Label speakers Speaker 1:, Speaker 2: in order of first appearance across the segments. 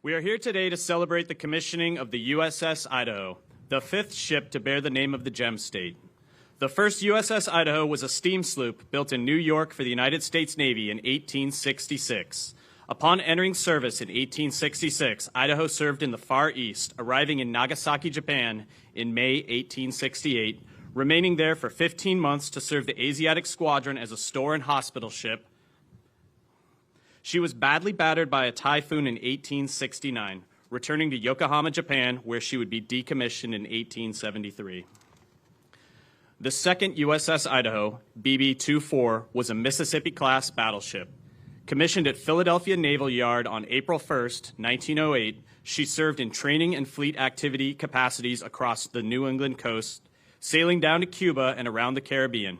Speaker 1: We are here today to celebrate the commissioning of the USS Idaho, the fifth ship to bear the name of the Gem State. The first USS Idaho was a steam sloop built in New York for the United States Navy in 1866. Upon entering service in 1866, Idaho served in the Far East, arriving in Nagasaki, Japan in May 1868, remaining there for 15 months to serve the Asiatic Squadron as a store and hospital ship. She was badly battered by a typhoon in 1869, returning to Yokohama, Japan, where she would be decommissioned in 1873. The second USS Idaho, BB-24, was a Mississippi-class battleship. Commissioned at Philadelphia Naval Yard on April 1, 1908, she served in training and fleet activity capacities across the New England coast, sailing down to Cuba and around the Caribbean.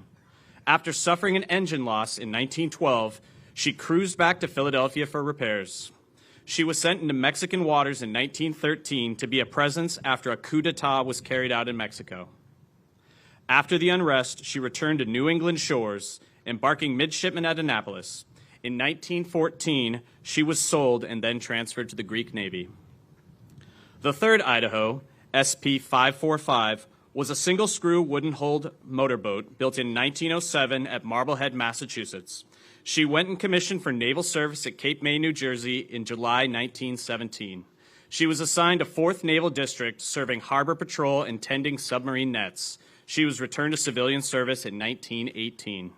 Speaker 1: After suffering an engine loss in 1912, she cruised back to Philadelphia for repairs. She was sent into Mexican waters in 1913 to be a presence after a coup d'etat was carried out in Mexico. After the unrest, she returned to New England shores, embarking midshipman at Annapolis. In 1914, she was sold and then transferred to the Greek Navy. The third Idaho, SP-545, was a single-screw wooden-hulled motorboat built in 1907 at Marblehead, Massachusetts. She went in commission for naval service at Cape May, New Jersey in July 1917. She was assigned a 4th Naval District, serving harbor patrol and tending submarine nets. She was returned to civilian service in 1918.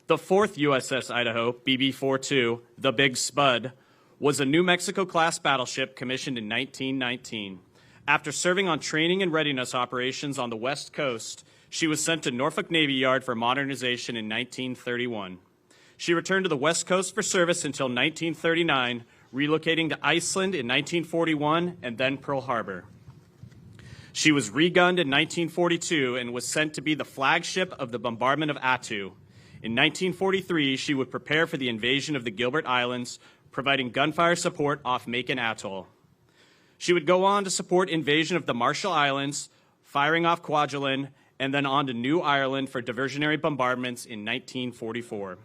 Speaker 1: The fourth USS Idaho, BB-42, the Big Spud, was a New Mexico-class battleship commissioned in 1919. After serving on training and readiness operations on the West Coast, she was sent to Norfolk Navy Yard for modernization in 1931. She returned to the West Coast for service until 1939, relocating to Iceland in 1941 and then Pearl Harbor. She was regunned in 1942 and was sent to be the flagship of the bombardment of Attu. In 1943, she would prepare for the invasion of the Gilbert Islands, providing gunfire support off Macon Atoll. She would go on to support invasion of the Marshall Islands, firing off Kwajalein, and then on to New Ireland for diversionary bombardments in 1944.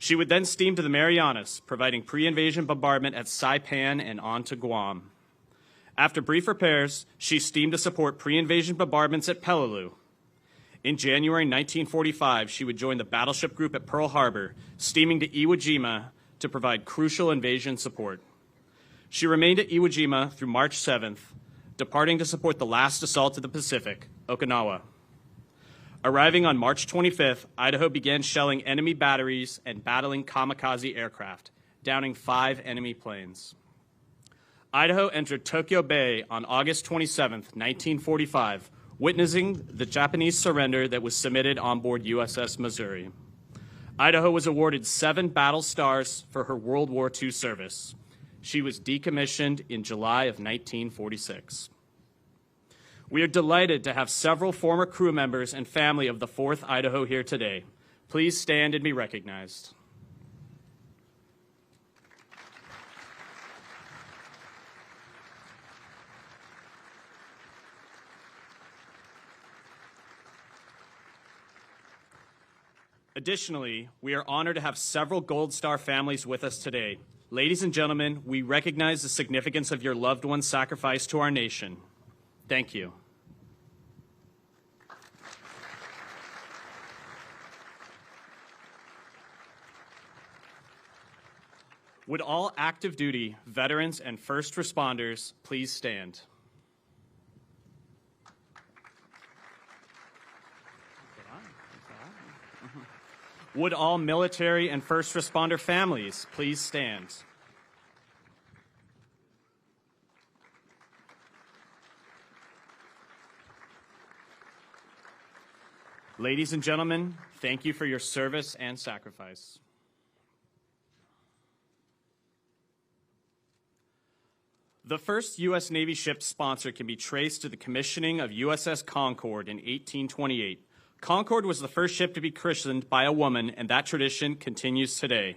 Speaker 1: She would then steam to the Marianas, providing pre-invasion bombardment at Saipan and on to Guam. After brief repairs, she steamed to support pre-invasion bombardments at Peleliu. In January 1945, she would join the battleship group at Pearl Harbor, steaming to Iwo Jima to provide crucial invasion support. She remained at Iwo Jima through March 7th, departing to support the last assault of the Pacific, Okinawa. Arriving on March 25th, Idaho began shelling enemy batteries and battling kamikaze aircraft, downing 5 enemy planes. Idaho entered Tokyo Bay on August 27, 1945, witnessing the Japanese surrender that was submitted on board USS Missouri. Idaho was awarded 7 battle stars for her World War II service. She was decommissioned in July of 1946. We are delighted to have several former crew members and family of the 4th Idaho here today. Please stand and be recognized. Additionally, we are honored to have several Gold Star families with us today. Ladies and gentlemen, we recognize the significance of your loved one's sacrifice to our nation. Thank you. Would all active duty veterans and first responders please stand? Would all military and first responder families please stand? Ladies and gentlemen, thank you for your service and sacrifice. The first U.S. Navy ship sponsor can be traced to the commissioning of USS Concord in 1828. Concord was the first ship to be christened by a woman, and that tradition continues today.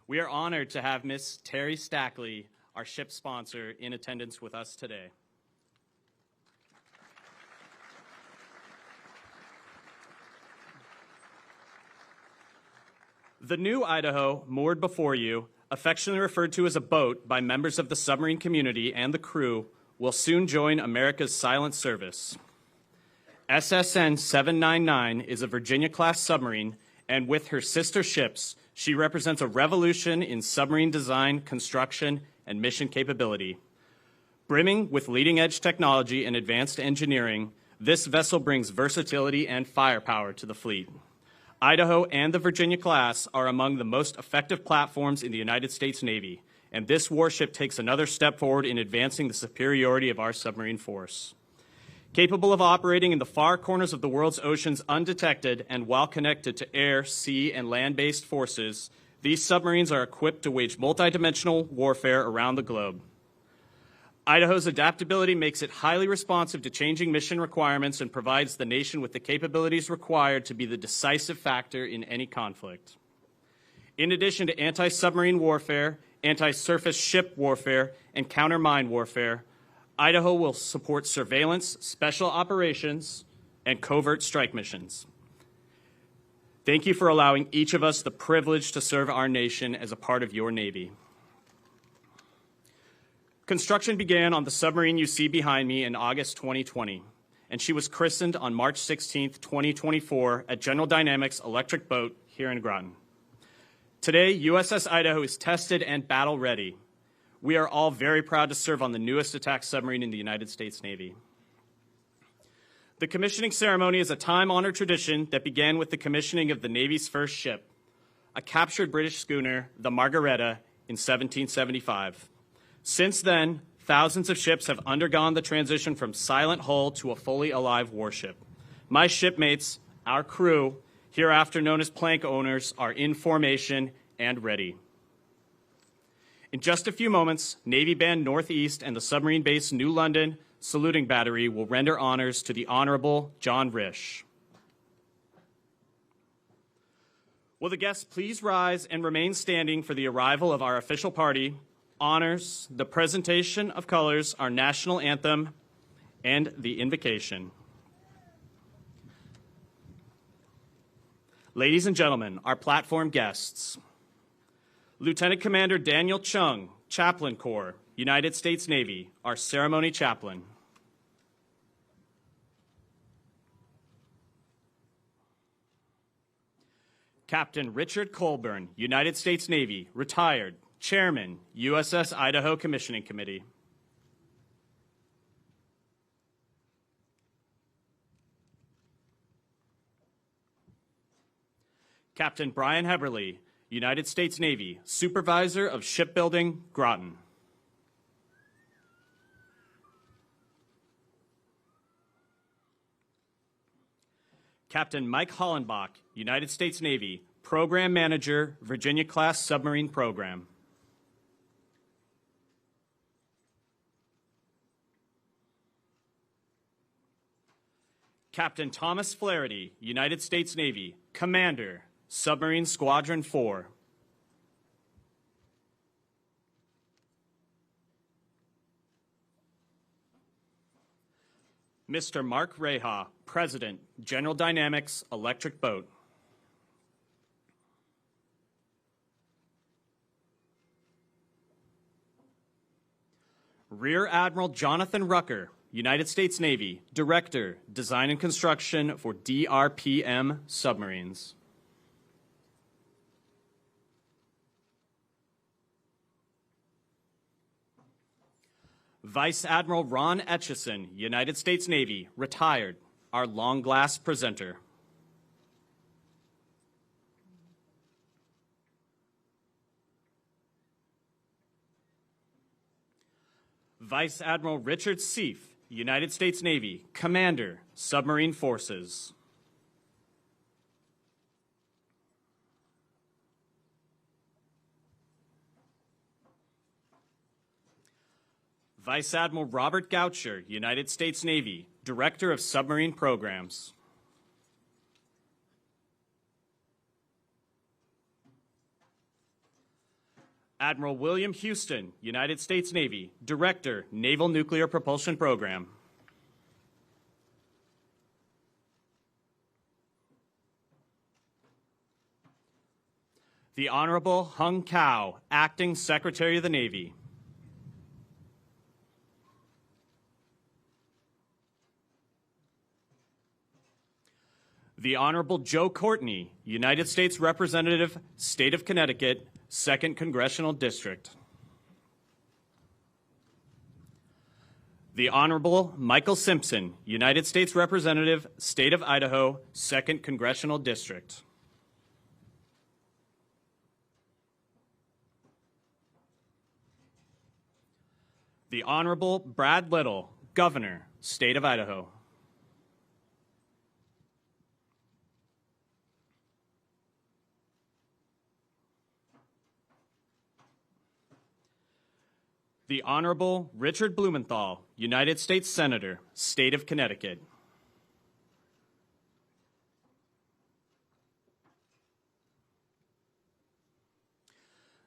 Speaker 1: We are honored to have Miss Terry Stackley, our ship sponsor, in attendance with us today. The new Idaho, moored before you, affectionately referred to as a boat by members of the submarine community and the crew, will soon join America's silent service. SSN 799 is a Virginia-class submarine, and with her sister ships, she represents a revolution in submarine design, construction, and mission capability. Brimming with leading-edge technology and advanced engineering, this vessel brings versatility and firepower to the fleet. Idaho and the Virginia class are among the most effective platforms in the United States Navy, and this warship takes another step forward in advancing the superiority of our submarine force. Capable of operating in the far corners of the world's oceans undetected and while connected to air, sea, and land-based forces, these submarines are equipped to wage multidimensional warfare around the globe. Idaho's adaptability makes it highly responsive to changing mission requirements and provides the nation with the capabilities required to be the decisive factor in any conflict. In addition to anti-submarine warfare, anti-surface ship warfare, and counter-mine warfare, Idaho will support surveillance, special operations, and covert strike missions. Thank you for allowing each of us the privilege to serve our nation as a part of your Navy. Construction began on the submarine you see behind me in August 2020, and she was christened on March 16, 2024 at General Dynamics Electric Boat here in Groton. Today, USS Idaho is tested and battle ready. We are all very proud to serve on the newest attack submarine in the United States Navy. The commissioning ceremony is a time-honored tradition that began with the commissioning of the Navy's first ship, a captured British schooner, the Margareta, in 1775. Since then, thousands of ships have undergone the transition from silent hull to a fully alive warship. My shipmates, our crew, hereafter known as plank owners, are in formation and ready. In just a few moments, Navy Band Northeast and the submarine base New London Saluting Battery will render honors to the Honorable John Risch. Will the guests please rise and remain standing for the arrival of our official party, honors, the presentation of colors, our national anthem, and the invocation. Ladies and gentlemen, our platform guests. Lieutenant Commander Daniel Chung, Chaplain Corps, United States Navy, our ceremony chaplain. Captain Richard Colburn, United States Navy, retired, Chairman, USS Idaho Commissioning Committee. Captain Brian Heberly, United States Navy, Supervisor of Shipbuilding, Groton. Captain Mike Hollenbach, United States Navy, Program Manager, Virginia-class Submarine Program. Captain Thomas Flaherty, United States Navy, Commander, Submarine Squadron 4. Mr. Mark Reha, President, General Dynamics Electric Boat. Rear Admiral Jonathan Rucker, United States Navy, Director, Design and Construction for DRPM submarines. Vice Admiral Ron Etchison, United States Navy, retired, our long glass presenter. Vice Admiral Richard Seif, United States Navy, Commander, Submarine Forces. Vice Admiral Robert Goucher, United States Navy, Director of Submarine Programs. Admiral William Houston, United States Navy, Director, Naval Nuclear Propulsion Program. The Honorable Hung Cao, Acting Secretary of the Navy. The Honorable Joe Courtney, United States Representative, State of Connecticut, 2nd Congressional District. The Honorable Michael Simpson, United States Representative, State of Idaho, 2nd Congressional District. The Honorable Brad Little, Governor, State of Idaho. The Honorable Richard Blumenthal, United States Senator, State of Connecticut.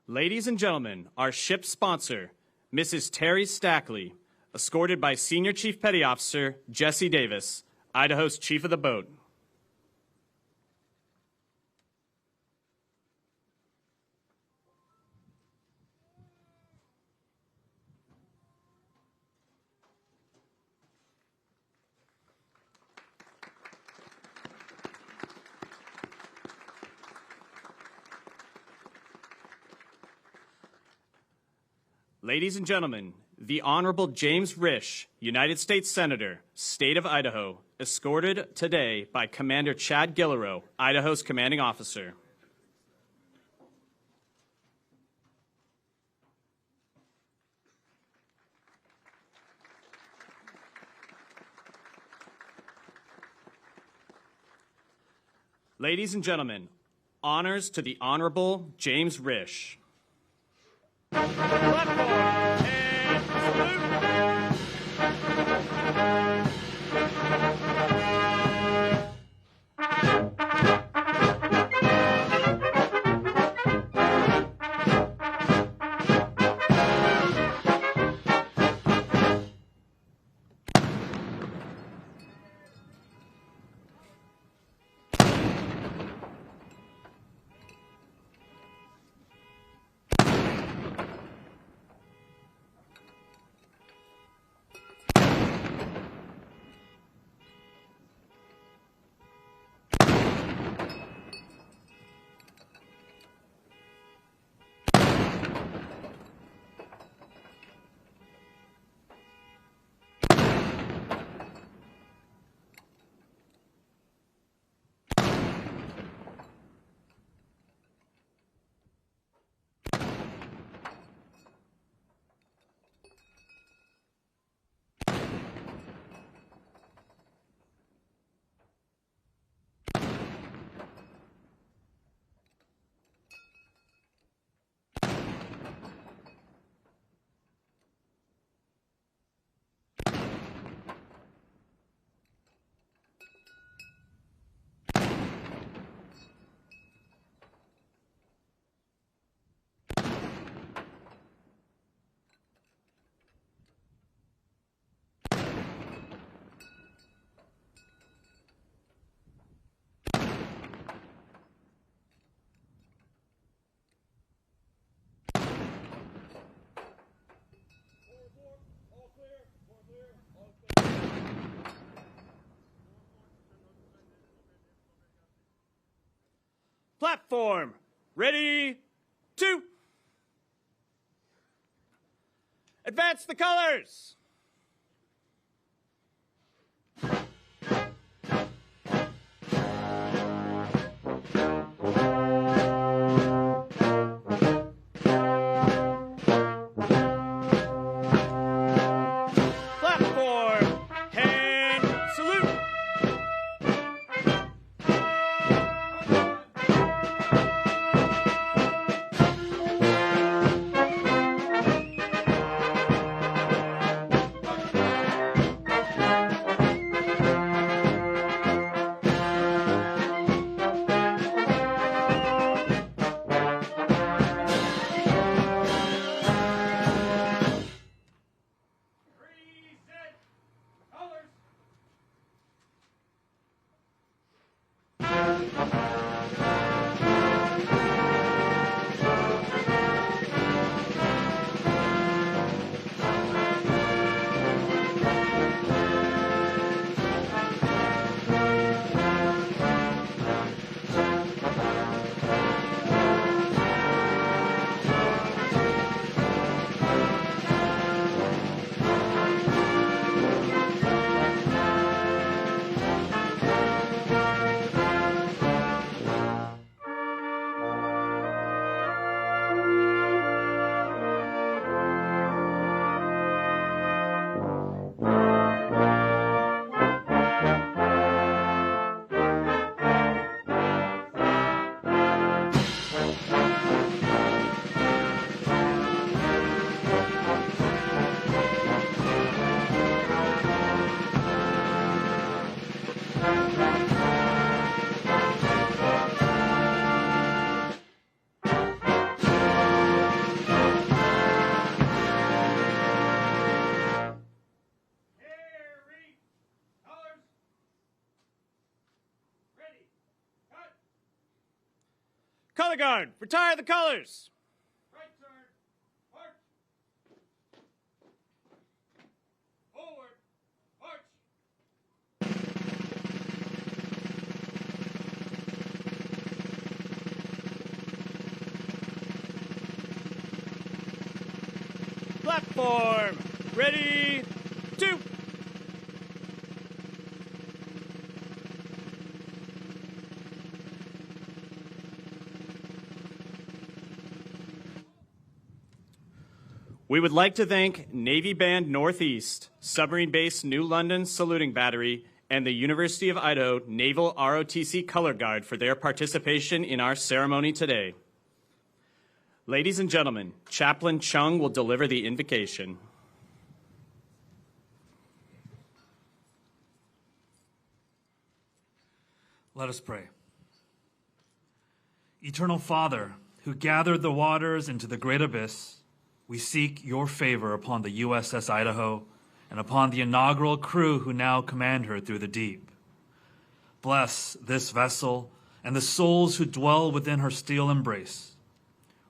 Speaker 1: Ladies and gentlemen, our ship sponsor, Mrs. Terry Stackley, escorted by Senior Chief Petty Officer Jesse Davis, Idaho's Chief of the Boat. Ladies and gentlemen, the Honorable James Risch, United States Senator, State of Idaho, escorted today by Commander Chad Gillerow, Idaho's commanding officer. Ladies and gentlemen, honors to the Honorable James Risch. Platform and salute. Platform, ready, to advance the colors. Color guard, retire the colors.
Speaker 2: Right turn. March. Forward. March.
Speaker 1: Platform, ready, two. We would like to thank Navy Band Northeast, Submarine Base New London Saluting Battery, and the University of Idaho Naval ROTC Color Guard for their participation in our ceremony today. Ladies and gentlemen, Chaplain Chung will deliver the invocation.
Speaker 3: Let us pray. Eternal Father, who gathered the waters into the great abyss, we seek your favor upon the USS Idaho and upon the inaugural crew who now command her through the deep. Bless this vessel and the souls who dwell within her steel embrace.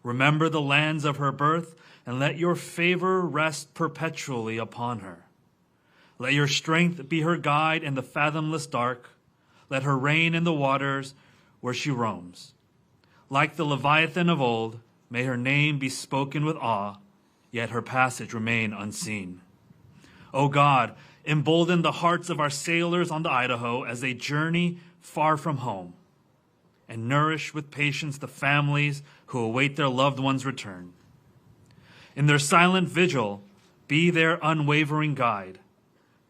Speaker 3: Remember the lands of her birth and let your favor rest perpetually upon her. Let your strength be her guide in the fathomless dark. Let her reign in the waters where she roams. Like the Leviathan of old, may her name be spoken with awe, yet her passage remain unseen. O God, embolden the hearts of our sailors on the Idaho as they journey far from home, and nourish with patience the families who await their loved ones' return. In their silent vigil, be their unwavering guide.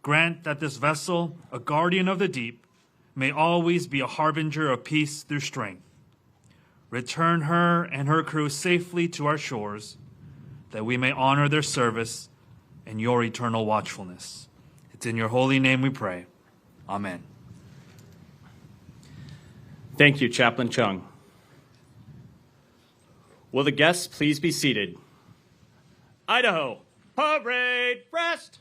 Speaker 3: Grant that this vessel, a guardian of the deep, may always be a harbinger of peace through strength. Return her and her crew safely to our shores, that we may honor their service and your eternal watchfulness. It's in your holy name we pray. Amen.
Speaker 1: Thank you, Chaplain Chung. Will the guests please be seated? Idaho, parade, rest!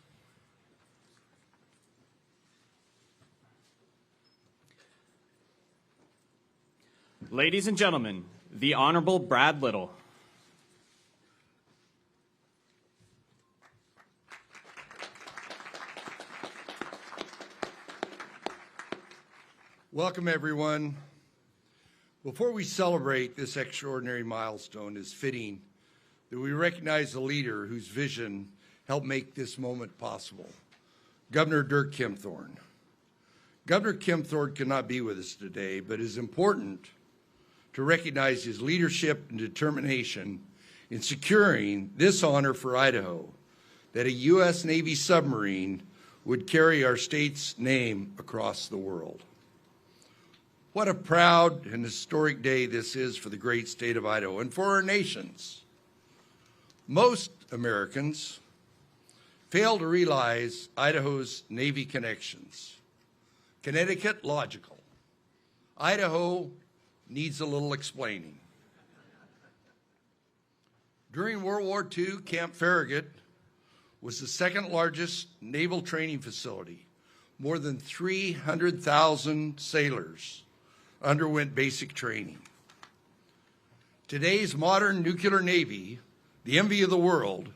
Speaker 1: Ladies and gentlemen, the Honorable Brad Little.
Speaker 2: Welcome, everyone. Before we celebrate this extraordinary milestone, it's fitting that we recognize the leader whose vision helped make this moment possible, Governor Dirk Kempthorne. Governor Kempthorne cannot be with us today, but it is important to recognize his leadership and determination in securing this honor for Idaho, that a U.S. Navy submarine would carry our state's name across the world. What a proud and historic day this is for the great state of Idaho and for our nations. Most Americans fail to realize Idaho's Navy connections. Connecticut, logical. Idaho needs a little explaining. During World War II, Camp Farragut was the second largest naval training facility. More than 300,000 sailors underwent basic training. Today's modern nuclear navy, the envy of the world,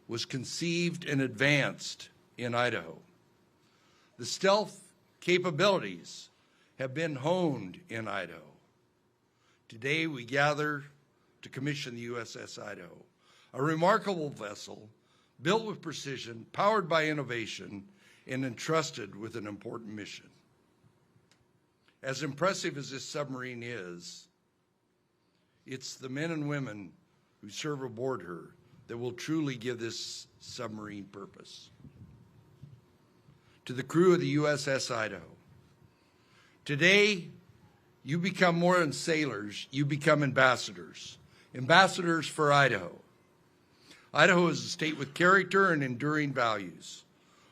Speaker 2: was conceived and advanced in Idaho. The stealth capabilities have been honed in Idaho. Today we gather to commission the USS Idaho, a remarkable vessel built with precision, powered by innovation, and entrusted with an important mission. As impressive as this submarine is, it's the men and women who serve aboard her that will truly give this submarine purpose. To the crew of the USS Idaho, today you become more than sailors, you become ambassadors. Ambassadors for Idaho. Idaho is a state with character and enduring values.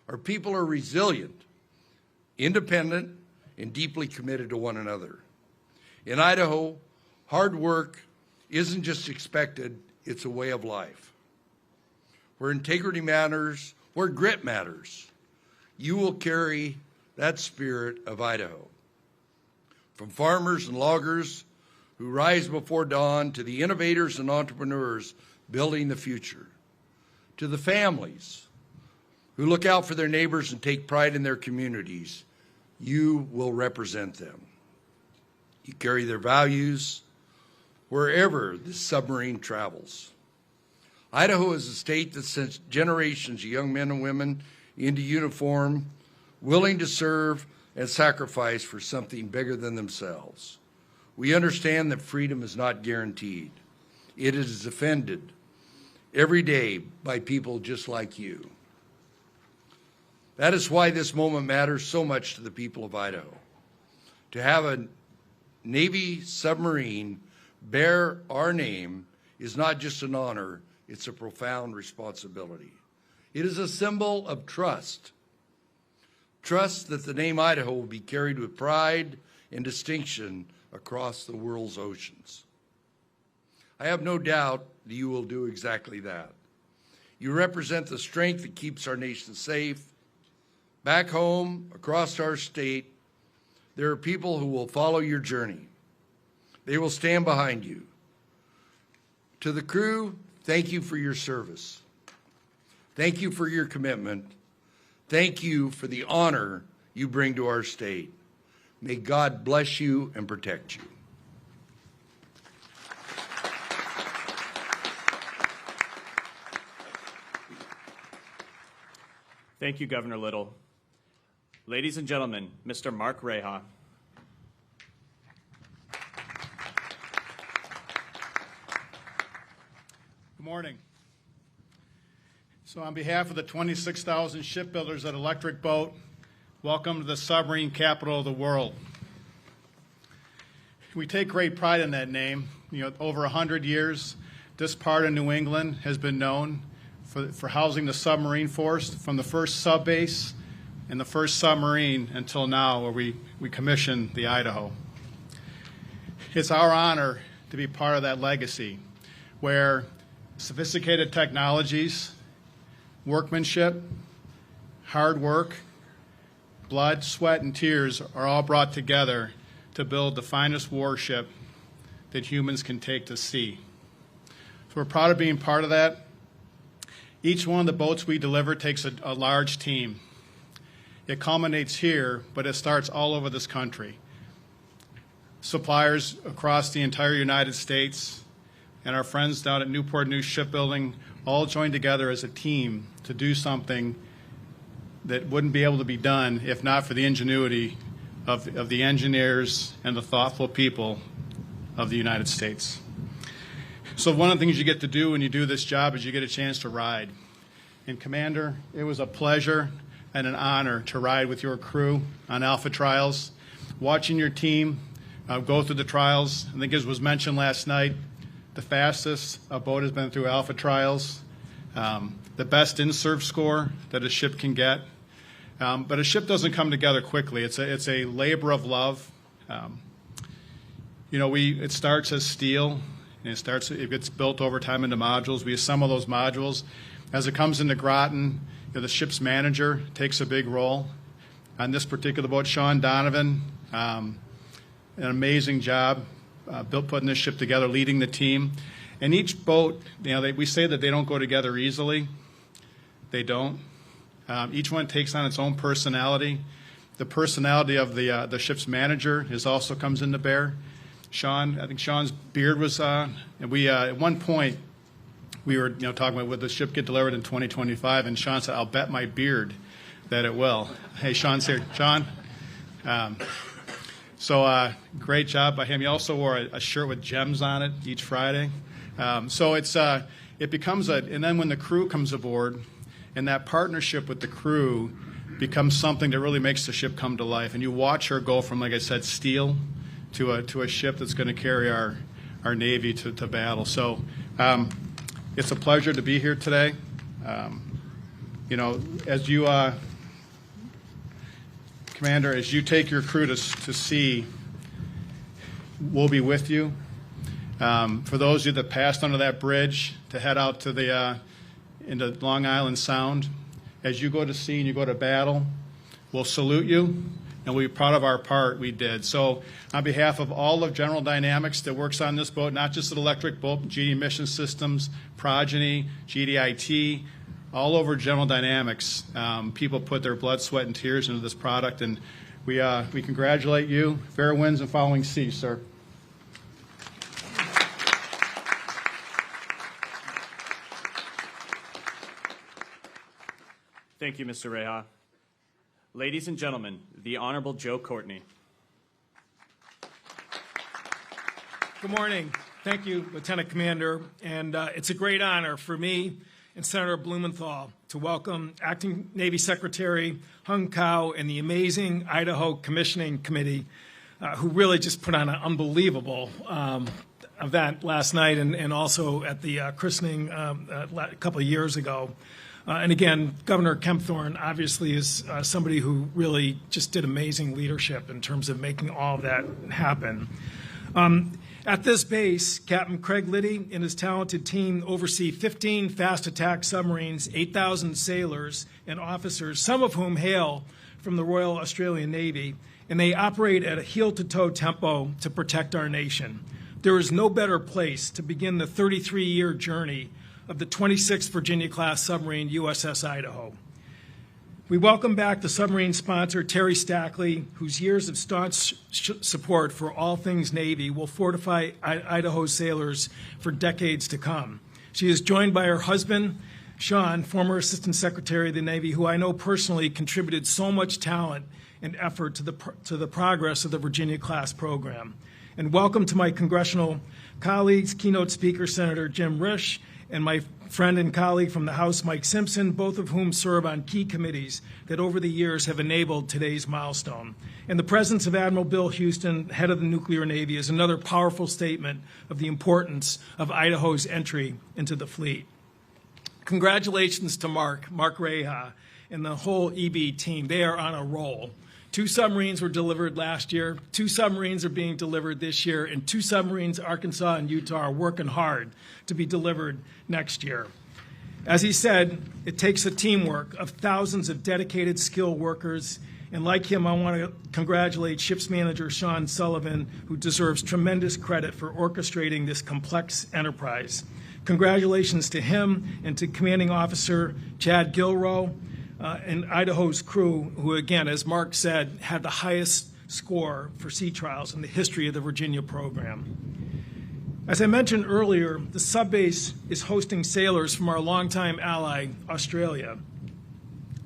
Speaker 2: Our people are resilient, independent, and deeply committed to one another. In Idaho, hard work isn't just expected, it's a way of life. Where integrity matters, where grit matters, you will carry that spirit of Idaho. From farmers and loggers who rise before dawn, to the innovators and entrepreneurs building the future, to the families who look out for their neighbors and take pride in their communities. You will represent them. You carry their values wherever this submarine travels. Idaho is a state that sends generations of young men and women into uniform, willing to serve and sacrifice for something bigger than themselves. We understand that freedom is not guaranteed. It is defended every day by people just like you. That is why this moment matters so much to the people of Idaho. To have a Navy submarine bear our name is not just an honor, it's a profound responsibility. It is a symbol of trust. Trust that the name Idaho will be carried with pride and distinction across the world's oceans. I have no doubt that you will do exactly that. You represent the strength that keeps our nation safe. Back home, across our state, there are people who will follow your journey. They will stand behind you. To the crew, thank you for your service. Thank you for your commitment. Thank you for the honor you bring to our state. May God bless you and protect you.
Speaker 1: Thank you, Governor Little. Ladies and gentlemen, Mr. Mark Reha.
Speaker 4: Good morning. So on behalf of the 26,000 shipbuilders at Electric Boat, welcome to the submarine capital of the world. We take great pride in that name. Over 100 years, this part of New England has been known for housing the submarine force, from the first sub base and the first submarine until now, where we commissioned the Idaho. It's our honor to be part of that legacy, where sophisticated technologies, workmanship, hard work, blood, sweat, and tears are all brought together to build the finest warship that humans can take to sea. So we're proud of being part of that. Each one of the boats we deliver takes a large team. It culminates here, but it starts all over this country. Suppliers across the entire United States and our friends down at Newport News Shipbuilding all joined together as a team to do something that wouldn't be able to be done if not for the ingenuity of the engineers and the thoughtful people of the United States. So one of the things you get to do when you do this job is you get a chance to ride. And Commander, it was a pleasure and an honor to ride with your crew on Alpha trials, watching your team go through the trials. I think as was mentioned last night, the fastest a boat has been through Alpha trials, the best in-serve score that a ship can get. But a ship doesn't come together quickly. It's a labor of love. It starts as steel, and it gets built over time into modules. We assemble those modules. As it comes into Groton, the ship's manager takes a big role. On this particular boat, Sean Donovan, an amazing job putting this ship together, leading the team. And each boat, we say that they don't go together easily. They don't. Each one takes on its own personality. The personality of the ship's manager also comes into bear. Sean, I think Sean's beard was, and we at one point we were talking about would the ship get delivered in 2025, and Sean said, "I'll bet my beard that it will." Hey, Sean's here. Sean. So great job by him. He also wore a shirt with gems on it each Friday. So it becomes and then when the crew comes aboard, and that partnership with the crew becomes something that really makes the ship come to life. And you watch her go from, like I said, steel to a ship that's going to carry our Navy to battle. So it's a pleasure to be here today. As you, Commander, as you take your crew to sea, we'll be with you. For those of you that passed under that bridge to head out to into Long Island Sound, as you go to sea and you go to battle, we'll salute you, and we're proud of our part we did. So on behalf of all of General Dynamics that works on this boat, not just the electric boat, GD Mission Systems, Progeny, GDIT, all over General Dynamics, people put their blood, sweat, and tears into this product, and we congratulate you. Fair winds and following seas, sir.
Speaker 1: Thank you, Mr. Reha. Ladies and gentlemen, the Honorable Joe Courtney.
Speaker 5: Good morning. Thank you, Lieutenant Commander. And it's a great honor for me and Senator Blumenthal to welcome Acting Navy Secretary Hung Kao and the amazing Idaho Commissioning Committee, who really just put on an unbelievable event last night and also at the christening a couple of years ago. And again, Governor Kempthorne obviously is somebody who really just did amazing leadership in terms of making all of that happen. At this base, Captain Craig Liddy and his talented team oversee 15 fast attack submarines, 8,000 sailors and officers, some of whom hail from the Royal Australian Navy, and they operate at a heel-to-toe tempo to protect our nation. There is no better place to begin the 33-year journey of the 26th Virginia-class submarine USS Idaho. We welcome back the submarine sponsor, Terry Stackley, whose years of staunch support for all things Navy will fortify Idaho's sailors for decades to come. She is joined by her husband, Sean, former Assistant Secretary of the Navy, who I know personally contributed so much talent and effort to the progress of the Virginia-class program. And welcome to my congressional colleagues, keynote speaker Senator Jim Risch, and my friend and colleague from the House, Mike Simpson, both of whom serve on key committees that over the years have enabled today's milestone. And the presence of Admiral Bill Houston, head of the Nuclear Navy, is another powerful statement of the importance of Idaho's entry into the fleet. Congratulations to Mark Reha, and the whole EB team. They are on a roll. 2 submarines were delivered last year, 2 submarines are being delivered this year, and 2 submarines, Arkansas and Utah, are working hard to be delivered next year. As he said, it takes a teamwork of thousands of dedicated, skilled workers, and like him, I want to congratulate Ships Manager Sean Sullivan, who deserves tremendous credit for orchestrating this complex enterprise. Congratulations to him and to Commanding Officer Chad Gilrow, and Idaho's crew, who, again, as Mark said, had the highest score for sea trials in the history of the Virginia program. As I mentioned earlier, the subbase is hosting sailors from our longtime ally, Australia.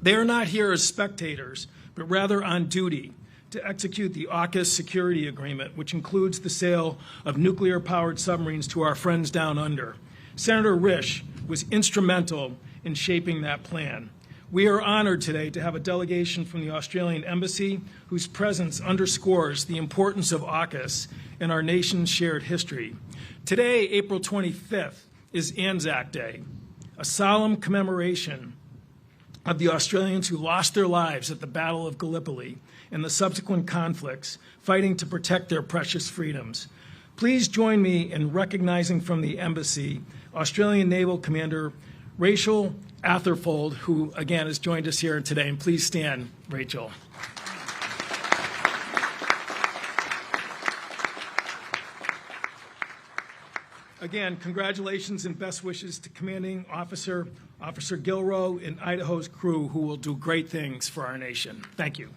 Speaker 5: They are not here as spectators, but rather on duty to execute the AUKUS security agreement, which includes the sale of nuclear-powered submarines to our friends down under. Senator Risch was instrumental in shaping that plan. We are honored today to have a delegation from the Australian Embassy whose presence underscores the importance of AUKUS in our nation's shared history. Today, April 25th, is Anzac Day, a solemn commemoration of the Australians who lost their lives at the Battle of Gallipoli and the subsequent conflicts, fighting to protect their precious freedoms. Please join me in recognizing from the Embassy Australian Naval Commander Rachel Atherfold, who, again, has joined us here today. And please stand, Rachel. Again, congratulations and best wishes to Commanding Officer Gilrow and Idaho's crew, who will do great things for our nation. Thank you.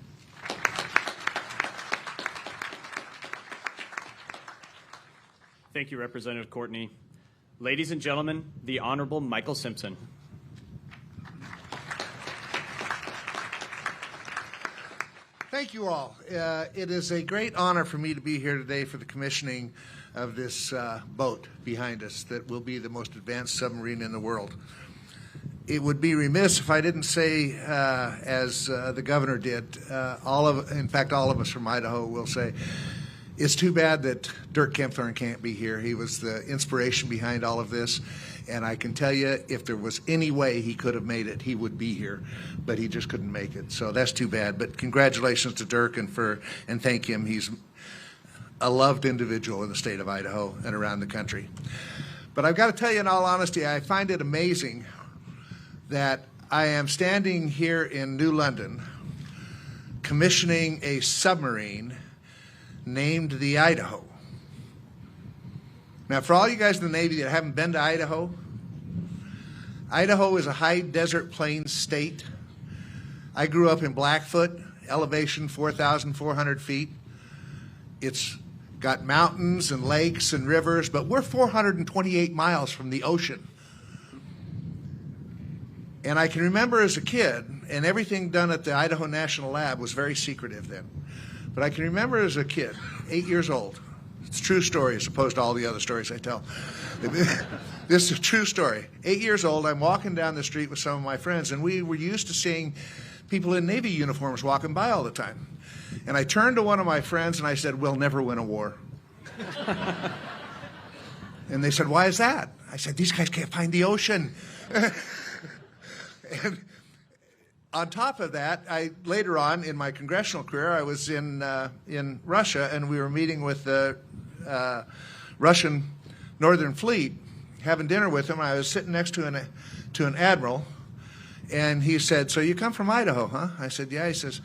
Speaker 1: Thank you, Representative Courtney. Ladies and gentlemen, the Honorable Michael Simpson.
Speaker 6: Thank you all. It is a great honor for me to be here today for the commissioning of this boat behind us that will be the most advanced submarine in the world. It would be remiss if I didn't say, as the governor did, all of us from Idaho will say, it's too bad that Dirk Kempthorne can't be here. He was the inspiration behind all of this. And I can tell you, if there was any way he could have made it, he would be here. But he just couldn't make it. So that's too bad. But congratulations to Dirk and thank him. He's a loved individual in the state of Idaho and around the country. But I've got to tell you, in all honesty, I find it amazing that I am standing here in New London commissioning a submarine named the Idaho. Now, for all you guys in the Navy that haven't been to Idaho, Idaho is a high desert plains state. I grew up in Blackfoot, elevation 4,400 feet. It's got mountains and lakes and rivers, but we're 428 miles from the ocean. And I can remember as a kid, and everything done at the Idaho National Lab was very secretive then, but I can remember as a kid, 8 years old. It's a true story as opposed to all the other stories I tell. This is a true story. 8 years old, I'm walking down the street with some of my friends, and we were used to seeing people in Navy uniforms walking by all the time. And I turned to one of my friends and I said, "We'll never win a war." And they said, "Why is that?" I said, "These guys can't find the ocean." And on top of that, later on in my congressional career, I was in Russia, and we were meeting with the Russian Northern Fleet, having dinner with them. I was sitting next to an admiral, and he said, "So you come from Idaho, huh?" I said, "Yeah." He says,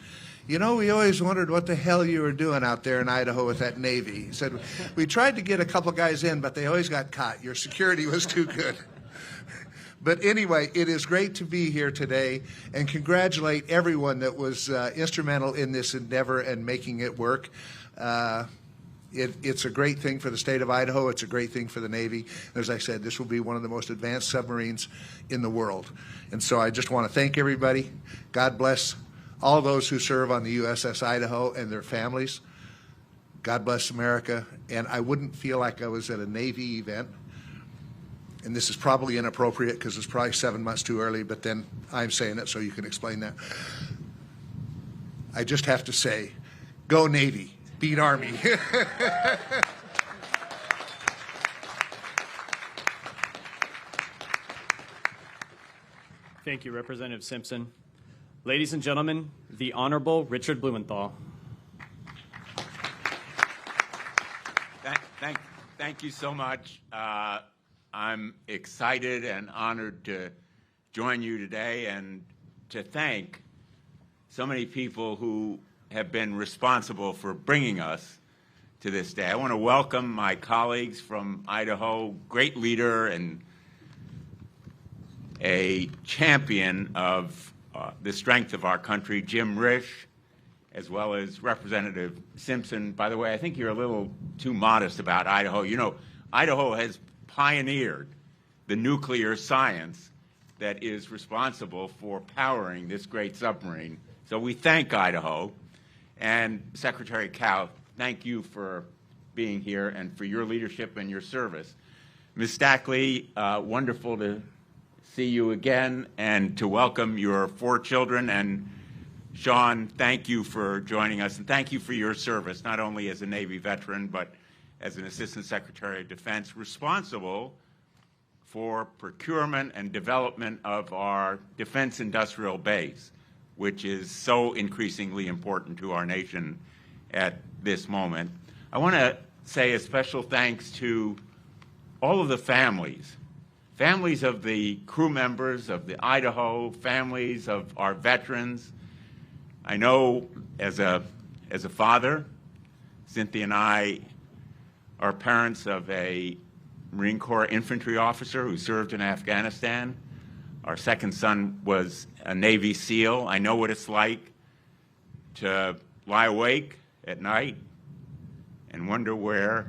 Speaker 6: "You know, we always wondered what the hell you were doing out there in Idaho with that Navy." He said, "We tried to get a couple guys in, but they always got caught. Your security was too good." But anyway, it is great to be here today and congratulate everyone that was instrumental in this endeavor and making it work. It's a great thing for the state of Idaho. It's a great thing for the Navy. As I said, this will be one of the most advanced submarines in the world. And so I just want to thank everybody. God bless all those who serve on the USS Idaho and their families. God bless America. And I wouldn't feel like I was at a Navy event. And this is probably inappropriate because it's probably 7 months too early, but then I'm saying it so you can explain that. I just have to say, go Navy, beat Army.
Speaker 1: Thank you, Representative Simpson. Ladies and gentlemen, the Honorable Richard Blumenthal.
Speaker 7: Thank you so much. I'm excited and honored to join you today and to thank so many people who have been responsible for bringing us to this day. I want to welcome my colleagues from Idaho, great leader and a champion of the strength of our country, Jim Risch, as well as Representative Simpson. By the way, I think you're a little too modest about Idaho. You know, Idaho has pioneered the nuclear science that is responsible for powering this great submarine. So we thank Idaho. And Secretary Cow, thank you for being here and for your leadership and your service. Ms. Stackley, wonderful to see you again and to welcome your 4 children. And Sean, thank you for joining us, and thank you for your service, not only as a Navy veteran, but as an Assistant Secretary of Defense responsible for procurement and development of our defense industrial base, which is so increasingly important to our nation at this moment. I want to say a special thanks to all of the families of the crew members of the Idaho, families of our veterans. I know as a father, Cynthia and I are parents of a Marine Corps infantry officer who served in Afghanistan. Our second son was a Navy SEAL. I know what it's like to lie awake at night and wonder where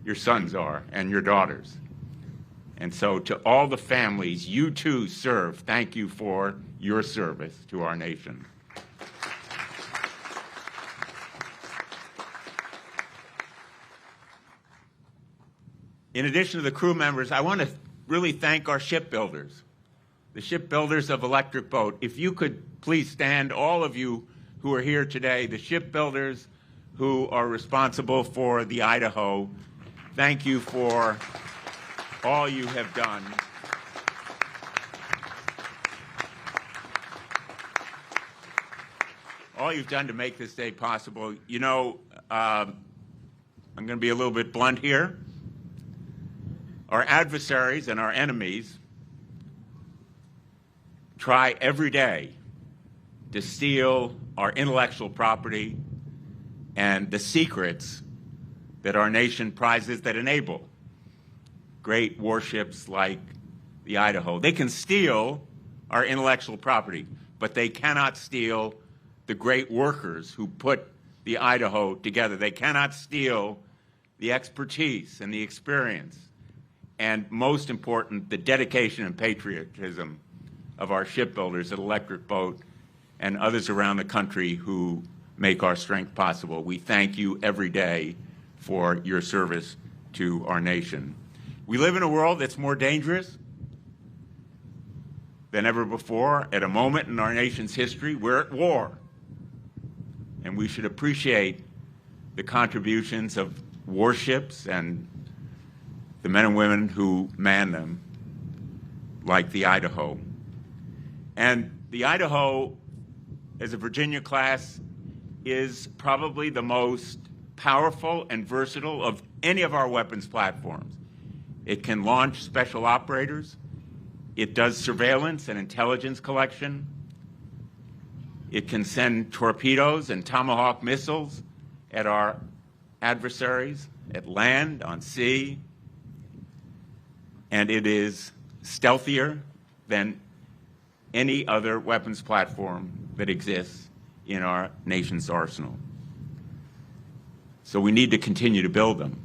Speaker 7: your sons are and your daughters. And so to all the families you too serve, thank you for your service to our nation. In addition to the crew members, I want to really thank our shipbuilders, the shipbuilders of Electric Boat. If you could please stand, all of you who are here today, the shipbuilders who are responsible for the Idaho, thank you for all you have done. All you've done to make this day possible. You know, I'm going to be a little bit blunt here. Our adversaries and our enemies try every day to steal our intellectual property and the secrets that our nation prizes that enable great warships like the Idaho. They can steal our intellectual property, but they cannot steal the great workers who put the Idaho together. They cannot steal the expertise and the experience, and most important, the dedication and patriotism of our shipbuilders at Electric Boat and others around the country who make our strength possible. We thank you every day for your service to our nation. We live in a world that's more dangerous than ever before. At a moment in our nation's history, we're at war. And we should appreciate the contributions of warships and the men and women who man them, like the Idaho. And the Idaho, as a Virginia class, is probably the most powerful and versatile of any of our weapons platforms. It can launch special operators. It does surveillance and intelligence collection. It can send torpedoes and Tomahawk missiles at our adversaries, at land, on sea. And it is stealthier than any other weapons platform that exists in our nation's arsenal. So we need to continue to build them,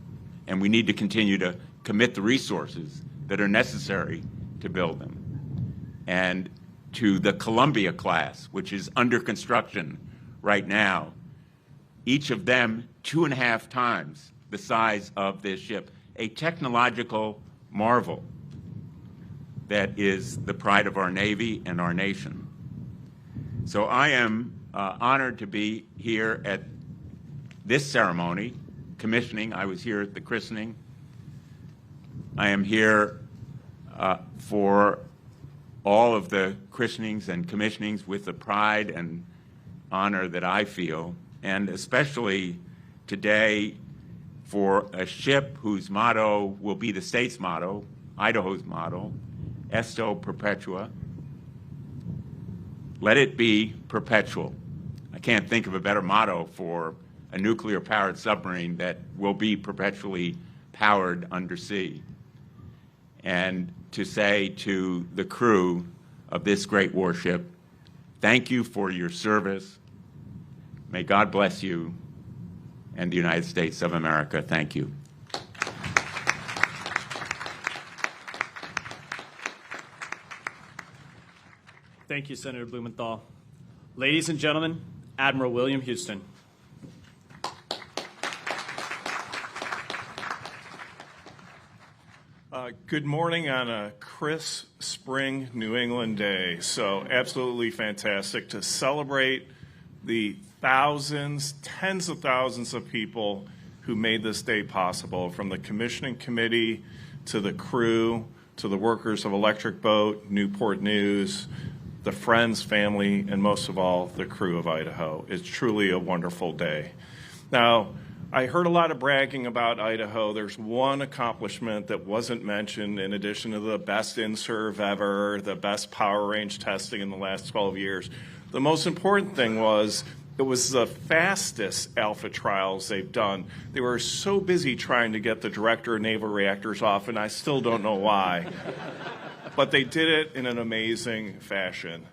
Speaker 7: and we need to continue to commit the resources that are necessary to build them. And to the Columbia class, which is under construction right now, each of them 2.5 times the size of this ship, a technological marvel that is the pride of our Navy and our nation. So I am honored to be here at this ceremony, commissioning. I was here at the christening. I am here for all of the christenings and commissionings with the pride and honor that I feel, and especially today for a ship whose motto will be the state's motto, Idaho's motto, Esto Perpetua. Let it be perpetual. I can't think of a better motto for a nuclear-powered submarine that will be perpetually powered undersea. And to say to the crew of this great warship, thank you for your service. May God bless you and the United States of America. Thank you.
Speaker 1: Thank you, Senator Blumenthal. Ladies and gentlemen, Admiral William Houston.
Speaker 8: Good morning on a crisp spring New England day. So absolutely fantastic to celebrate the thousands, tens of thousands of people who made this day possible, from the commissioning committee to the crew to the workers of Electric Boat, Newport News, the friends, family, and most of all, the crew of Idaho. It's truly a wonderful day. Now, I heard a lot of bragging about Idaho. There's one accomplishment that wasn't mentioned in addition to the best in-serve ever, the best power range testing in the last 12 years. The most important thing was it was the fastest alpha trials they've done. They were so busy trying to get the director of naval reactors off, and I still don't know why. But they did it in an amazing fashion.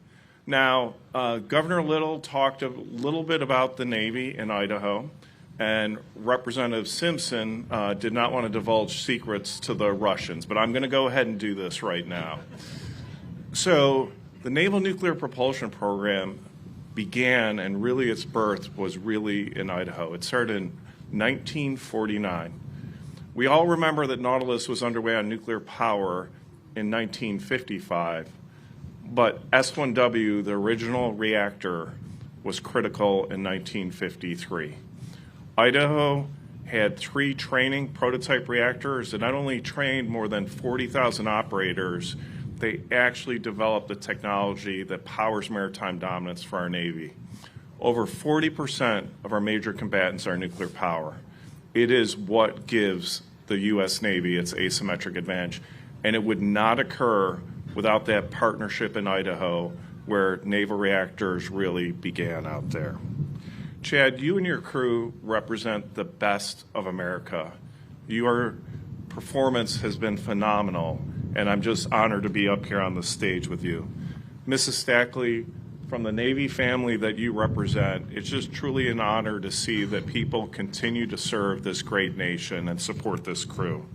Speaker 8: Now, Governor Little talked a little bit about the Navy in Idaho, and Representative Simpson did not want to divulge secrets to the Russians, but I'm going to go ahead and do this right now. So the Naval Nuclear Propulsion Program began, and really its birth was really in Idaho. It started in 1949. We all remember that Nautilus was underway on nuclear power in 1955, but S-1W, the original reactor, was critical in 1953. Idaho had 3 training prototype reactors that not only trained more than 40,000 operators, they actually developed the technology that powers maritime dominance for our Navy. Over 40% of our major combatants are nuclear power. It is what gives the U.S. Navy its asymmetric advantage, and it would not occur without that partnership in Idaho where naval reactors really began out there. Chad, you and your crew represent the best of America. Your performance has been phenomenal, and I'm just honored to be up here on the stage with you. Mrs. Stackley, from the Navy family that you represent, it's just truly an honor to see that people continue to serve this great nation and support this crew.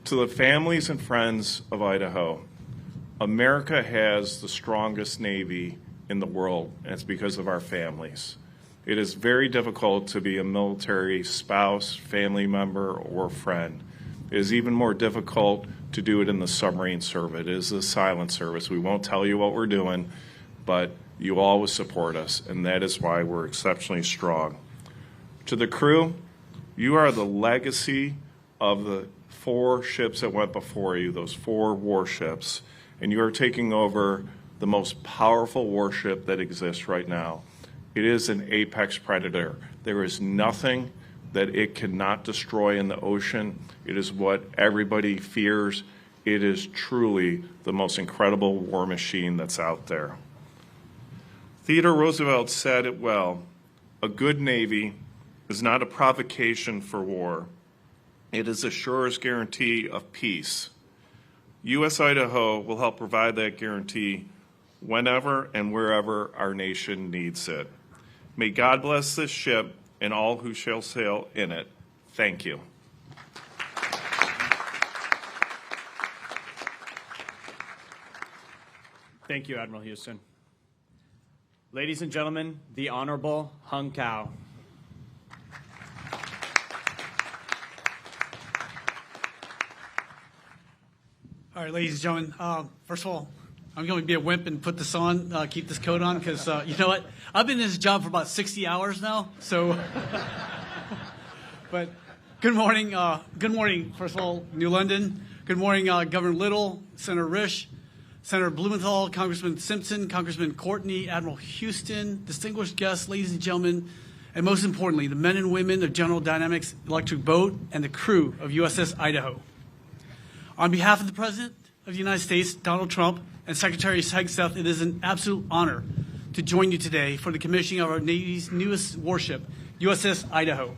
Speaker 8: To the families and friends of Idaho, America has the strongest Navy in the world, and it's because of our families. It is very difficult to be a military spouse, family member, or friend. It is even more difficult to do it in the submarine service. It is a silent service. We won't tell you what we're doing, but you always support us, and that is why we're exceptionally strong. To the crew, you are the legacy of the 4 ships that went before you, those 4 warships, and you are taking over the most powerful warship that exists right now. It is an apex predator. There is nothing that it cannot destroy in the ocean. It is what everybody fears. It is truly the most incredible war machine that's out there. Theodore Roosevelt said it well, a good Navy is not a provocation for war. It is the surest guarantee of peace. U.S. Idaho will help provide that guarantee whenever and wherever our nation needs it. May God bless this ship and all who shall sail in it. Thank you.
Speaker 1: Thank you, Admiral Houston. Ladies and gentlemen, the Honorable Hung Cao.
Speaker 9: All right, ladies and gentlemen, first of all, I'm going to be a wimp and put this on, keep this coat on, because you know what? I've been in this job for about 60 hours now, so. But good morning, first of all, New London. Good morning, Governor Little, Senator Risch, Senator Blumenthal, Congressman Simpson, Congressman Courtney, Admiral Houston, distinguished guests, ladies and gentlemen, and most importantly, the men and women of General Dynamics Electric Boat and the crew of USS Idaho. On behalf of the President of the United States, Donald Trump, and Secretary Hegseth, it is an absolute honor to join you today for the commissioning of our Navy's newest warship, USS Idaho.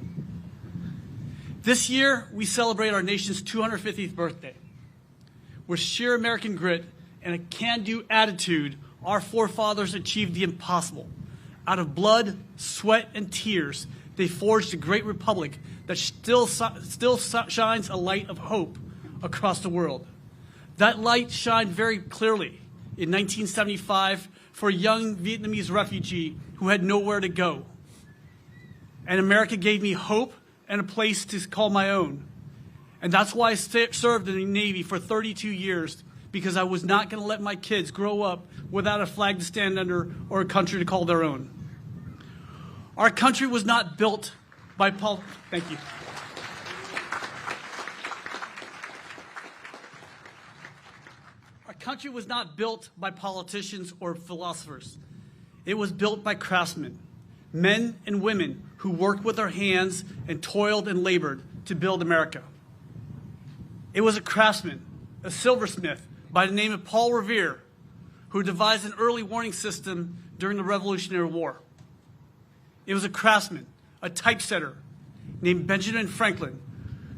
Speaker 9: This year, we celebrate our nation's 250th birthday. With sheer American grit and a can-do attitude, our forefathers achieved the impossible. Out of blood, sweat, and tears, they forged a great republic that still shines a light of hope across the world. That light shined very clearly in 1975 for a young Vietnamese refugee who had nowhere to go. And America gave me hope and a place to call my own. And that's why I served in the Navy for 32 years, because I was not going to let my kids grow up without a flag to stand under or a country to call their own. Our country was not built by Thank you. Our country was not built by politicians or philosophers. It was built by craftsmen, men and women who worked with their hands and toiled and labored to build America. It was a craftsman, a silversmith by the name of Paul Revere, who devised an early warning system during the Revolutionary War. It was a craftsman, a typesetter named Benjamin Franklin,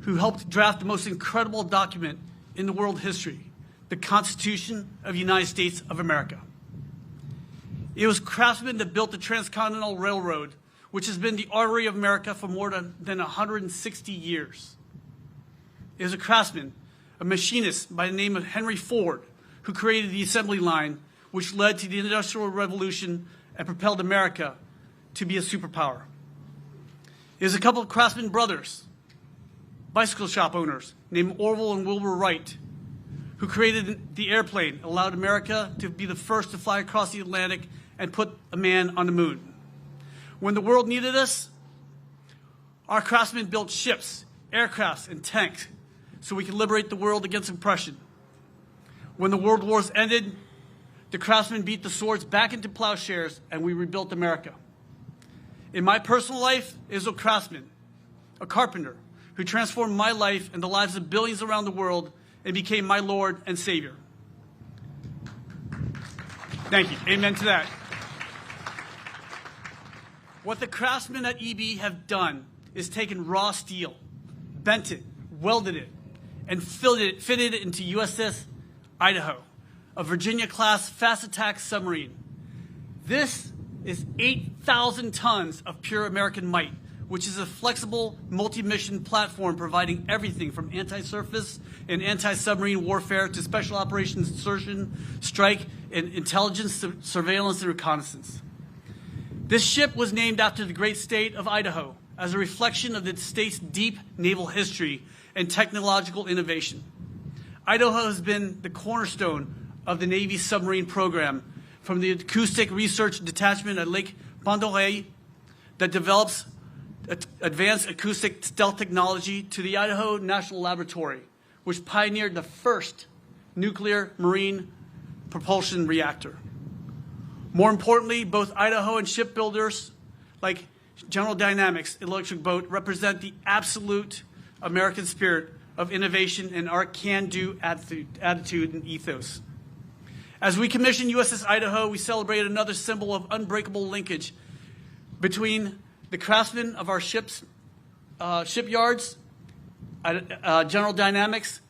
Speaker 9: who helped draft the most incredible document in the world history, the Constitution of the United States of America. It was craftsmen that built the Transcontinental Railroad, which has been the artery of America for more than 160 years. It was a craftsman, a machinist by the name of Henry Ford, who created the assembly line, which led to the Industrial Revolution and propelled America to be a superpower. It was a couple of craftsman brothers, bicycle shop owners, named Orville and Wilbur Wright, who created the airplane, allowed America to be the first to fly across the Atlantic and put a man on the moon. When the world needed us, our craftsmen built ships, aircrafts, and tanks so we could liberate the world against oppression. When the world wars ended, the craftsmen beat the swords back into plowshares and we rebuilt America. In my personal life, it was a craftsman, a carpenter, who transformed my life and the lives of billions around the world and became my Lord and Savior. Thank you. Amen to that. What the craftsmen at EB have done is taken raw steel, bent it, welded it, and fitted it into USS Idaho, a Virginia-class fast-attack submarine. This is 8,000 tons of pure American might, which is a flexible multi-mission platform providing everything from anti-surface and anti-submarine warfare to special operations insertion, strike, and intelligence, surveillance, and reconnaissance. This ship was named after the great state of Idaho as a reflection of the state's deep naval history and technological innovation. Idaho has been the cornerstone of the Navy's submarine program, from the Acoustic Research Detachment at Lake Pend that develops advanced acoustic stealth technology to the Idaho National Laboratory, which pioneered the first nuclear marine propulsion reactor. More importantly, both Idaho and shipbuilders like General Dynamics Electric Boat represent the absolute American spirit of innovation and our can-do attitude and ethos. As we commission USS Idaho, we celebrate another symbol of unbreakable linkage between the craftsmen of our shipyards, General Dynamics,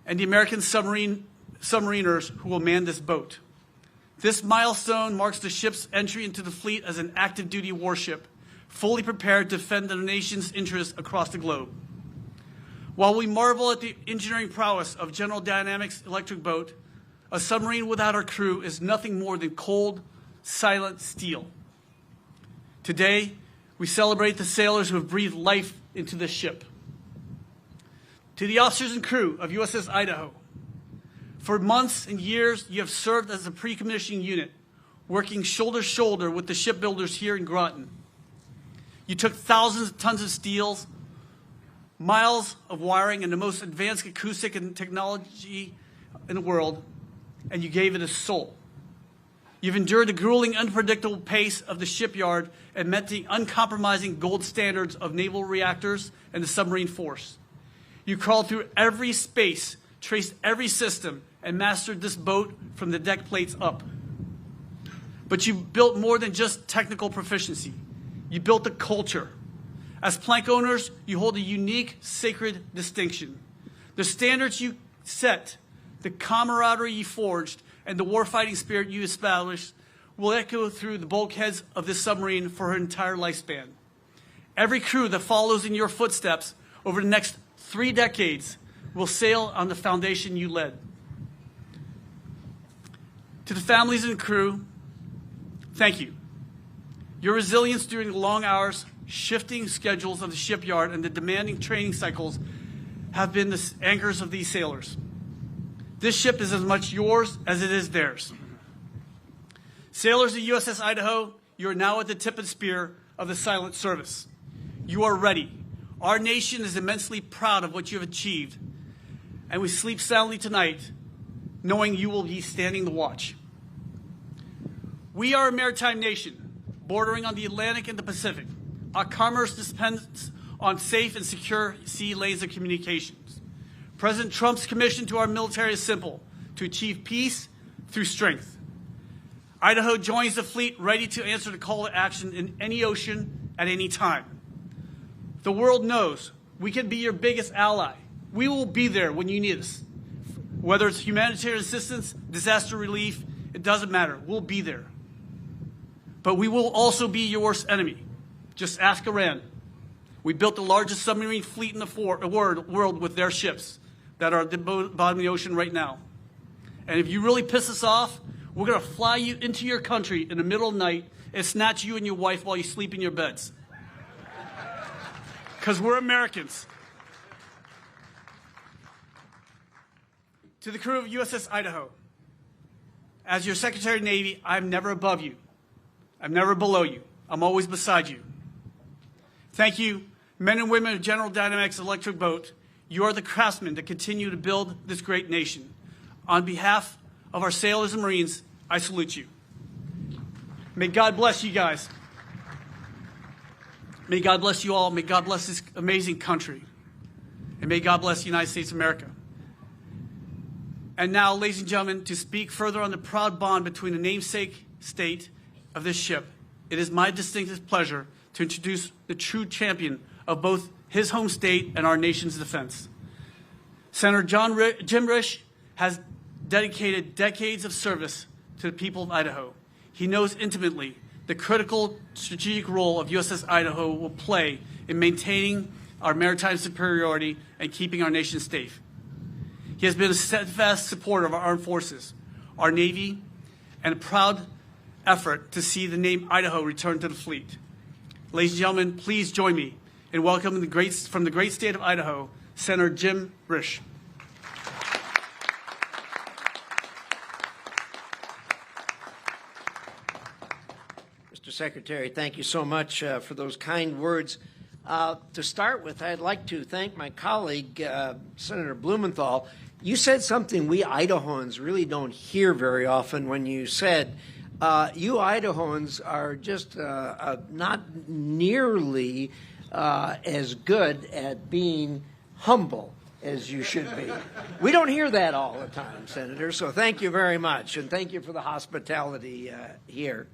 Speaker 9: and the American submariners who will man this boat. This milestone marks the ship's entry into the fleet as an active duty warship, fully prepared to defend the nation's interests across the globe. While we marvel at the engineering prowess of General Dynamics Electric Boat, a submarine without our crew is nothing more than cold, silent steel. Today, we celebrate the sailors who have breathed life into this ship. To the officers and crew of USS Idaho, for months and years, you have served as a pre-commissioning unit, working shoulder to shoulder with the shipbuilders here in Groton. You took thousands of tons of steels, miles of wiring, and the most advanced acoustic and technology in the world, and you gave it a soul. You've endured the grueling, unpredictable pace of the shipyard and met the uncompromising gold standards of naval reactors and the submarine force. You crawled through every space, traced every system, and mastered this boat from the deck plates up. But you built more than just technical proficiency. You built a culture. As plank owners, you hold a unique, sacred distinction. The standards you set, the camaraderie you forged, and the warfighting spirit you established will echo through the bulkheads of this submarine for her entire lifespan. Every crew that follows in your footsteps over the next 3 decades will sail on the foundation you led. To the families and crew, thank you. Your resilience during the long hours, shifting schedules of the shipyard, and the demanding training cycles have been the anchors of these sailors. This ship is as much yours as it is theirs. Sailors of USS Idaho, you are now at the tip of the spear of the silent service. You are ready. Our nation is immensely proud of what you have achieved, and we sleep soundly tonight knowing you will be standing the watch. We are a maritime nation, bordering on the Atlantic and the Pacific. Our commerce depends on safe and secure sea lanes of communications. President Trump's commission to our military is simple: to achieve peace through strength. Idaho joins the fleet ready to answer the call to action in any ocean at any time. The world knows we can be your biggest ally. We will be there when you need us. Whether it's humanitarian assistance, disaster relief, it doesn't matter. We'll be there. But we will also be your worst enemy. Just ask Iran. We built the largest submarine fleet in the world with their ships that are at the bottom of the ocean right now. And if you really piss us off, we're going to fly you into your country in the middle of the night and snatch you and your wife while you sleep in your beds. Because we're Americans. To the crew of USS Idaho, as your Secretary of the Navy, I'm never above you. I'm never below you. I'm always beside you. Thank you, men and women of General Dynamics Electric Boat. You are the craftsmen that continue to build this great nation. On behalf of our sailors and Marines, I salute you. May God bless you guys. May God bless you all. May God bless this amazing country. And may God bless the United States of America. And now, ladies and gentlemen, to speak further on the proud bond between the namesake state of this ship, it is my distinct pleasure to introduce the true champion of both his home state and our nation's defense. Senator Jim Risch has dedicated decades of service to the people of Idaho. He knows intimately the critical strategic role of USS Idaho will play in maintaining our maritime superiority and keeping our nation safe. He has been a steadfast supporter of our armed forces, our Navy, and a proud effort to see the name Idaho return to the fleet. Ladies and gentlemen, please join me in welcoming from the great state of Idaho, Senator Jim Risch.
Speaker 10: Mr. Secretary, thank you so much for those kind words. To start with, I'd like to thank my colleague, Senator Blumenthal. You said something we Idahoans really don't hear very often when you said, you Idahoans are just not nearly as good at being humble as you should be. We don't hear that all the time, Senator, so thank you very much, and thank you for the hospitality here.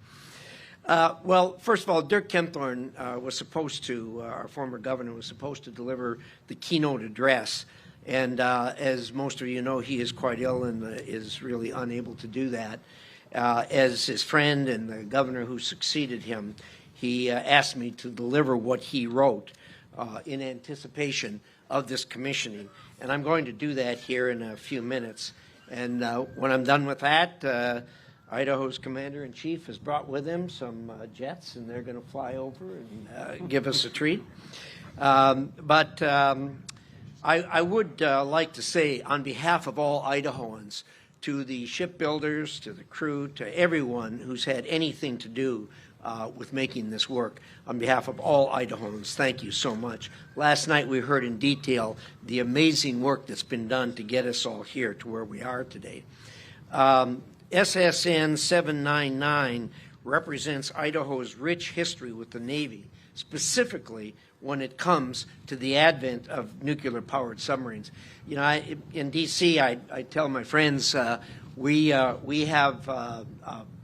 Speaker 10: Well, first of all, Dirk Kempthorne was supposed to, our former governor was supposed to deliver the keynote address. And as most of you know, he is quite ill and is really unable to do that. As his friend and the governor who succeeded him, he asked me to deliver what he wrote in anticipation of this commissioning. And I'm going to do that here in a few minutes. And when I'm done with that, Idaho's commander-in-chief has brought with him some jets, and they're going to fly over and give us a treat. I would like to say, on behalf of all Idahoans, to the shipbuilders, to the crew, to everyone who's had anything to do with making this work, on behalf of all Idahoans, thank you so much. Last night we heard in detail the amazing work that's been done to get us all here to where we are today. SSN 799 represents Idaho's rich history with the Navy, specifically when it comes to the advent of nuclear-powered submarines. You know, in D.C., I tell my friends we have a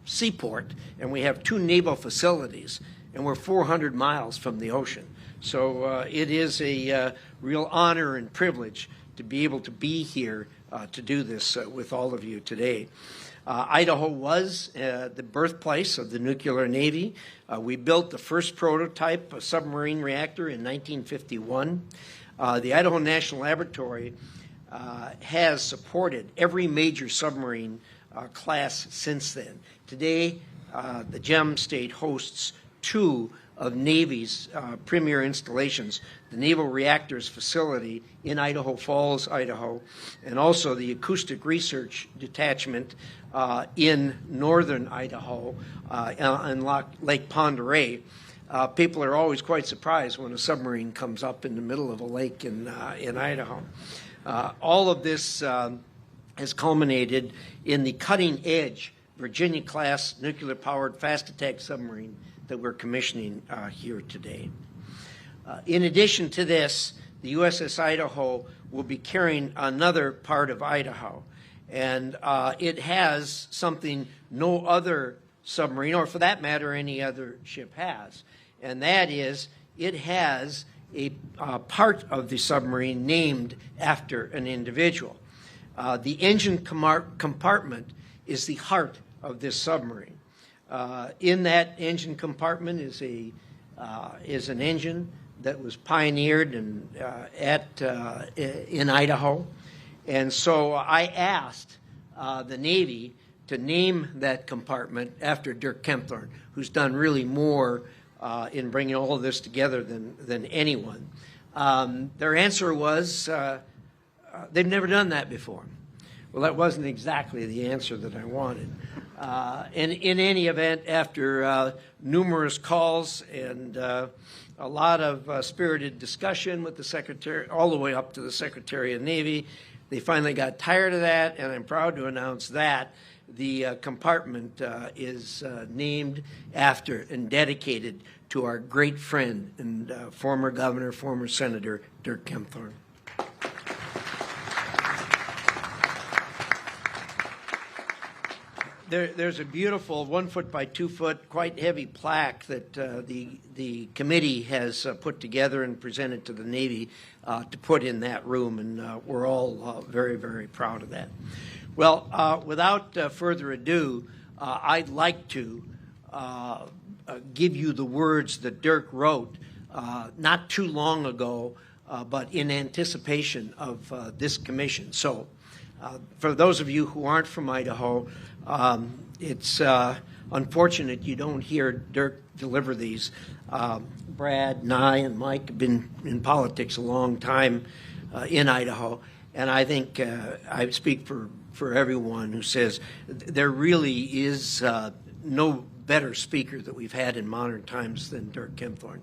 Speaker 10: seaport and we have 2 naval facilities, and we're 400 miles from the ocean. So it is a real honor and privilege to be able to be here to do this with all of you today. Idaho was the birthplace of the nuclear Navy. We built the first prototype submarine reactor in 1951. The Idaho National Laboratory has supported every major submarine class since then. Today, the GEM state hosts 2 of Navy's premier installations, the Naval Reactors Facility in Idaho Falls, Idaho, and also the Acoustic Research Detachment in northern Idaho in Lake Pend Oreille. People are always quite surprised when a submarine comes up in the middle of a lake in Idaho. All of this has culminated in the cutting-edge Virginia-class nuclear-powered fast-attack submarine that we're commissioning here today. In addition to this, the USS Idaho will be carrying another part of Idaho, and it has something no other submarine, or for that matter, any other ship has, and that is it has a part of the submarine named after an individual. The engine compartment is the heart of this submarine. In that engine compartment is an engine that was pioneered in Idaho, and so I asked the Navy to name that compartment after Dirk Kempthorne, who's done really more in bringing all of this together than anyone. Their answer was they've never done that before. Well, that wasn't exactly the answer that I wanted. In any event, after numerous calls and a lot of spirited discussion with the Secretary, all the way up to the Secretary of the Navy, they finally got tired of that, and I'm proud to announce that the compartment is named after and dedicated to our great friend and former governor, former Senator Dirk Kempthorne. there's a beautiful 1 foot by 2 foot, quite heavy plaque that the committee has put together and presented to the Navy to put in that room, and we're all very, very proud of that. Well, without further ado, I'd like to give you the words that Dirk wrote not too long ago, but in anticipation of this commission. So, for those of you who aren't from Idaho, it's unfortunate you don't hear Dirk deliver these. Brad and I and Mike have been in politics a long time in Idaho, and I think I speak for everyone who says there really is no better speaker that we've had in modern times than Dirk Kempthorne.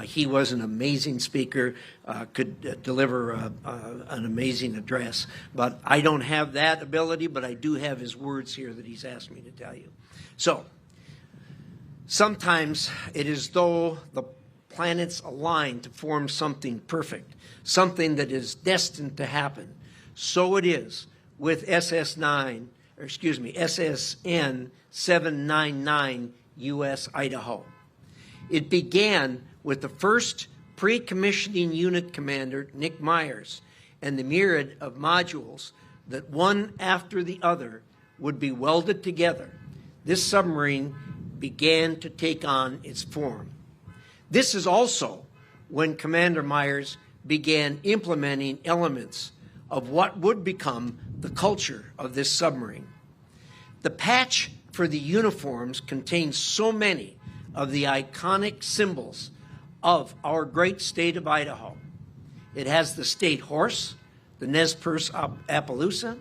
Speaker 10: He was an amazing speaker, could deliver an amazing address, but I don't have that ability, but I do have his words here that he's asked me to tell you. So, sometimes it is though the planets align to form something perfect, something that is destined to happen. So it is with SSN 799 U.S. Idaho. It began with the first pre-commissioning unit commander, Nick Myers, and the myriad of modules that one after the other would be welded together. This submarine began to take on its form. This is also when Commander Myers began implementing elements of what would become the culture of this submarine. The patch for the uniforms contains so many of the iconic symbols of our great state of Idaho. It has the state horse, the Nez Perce Appaloosa,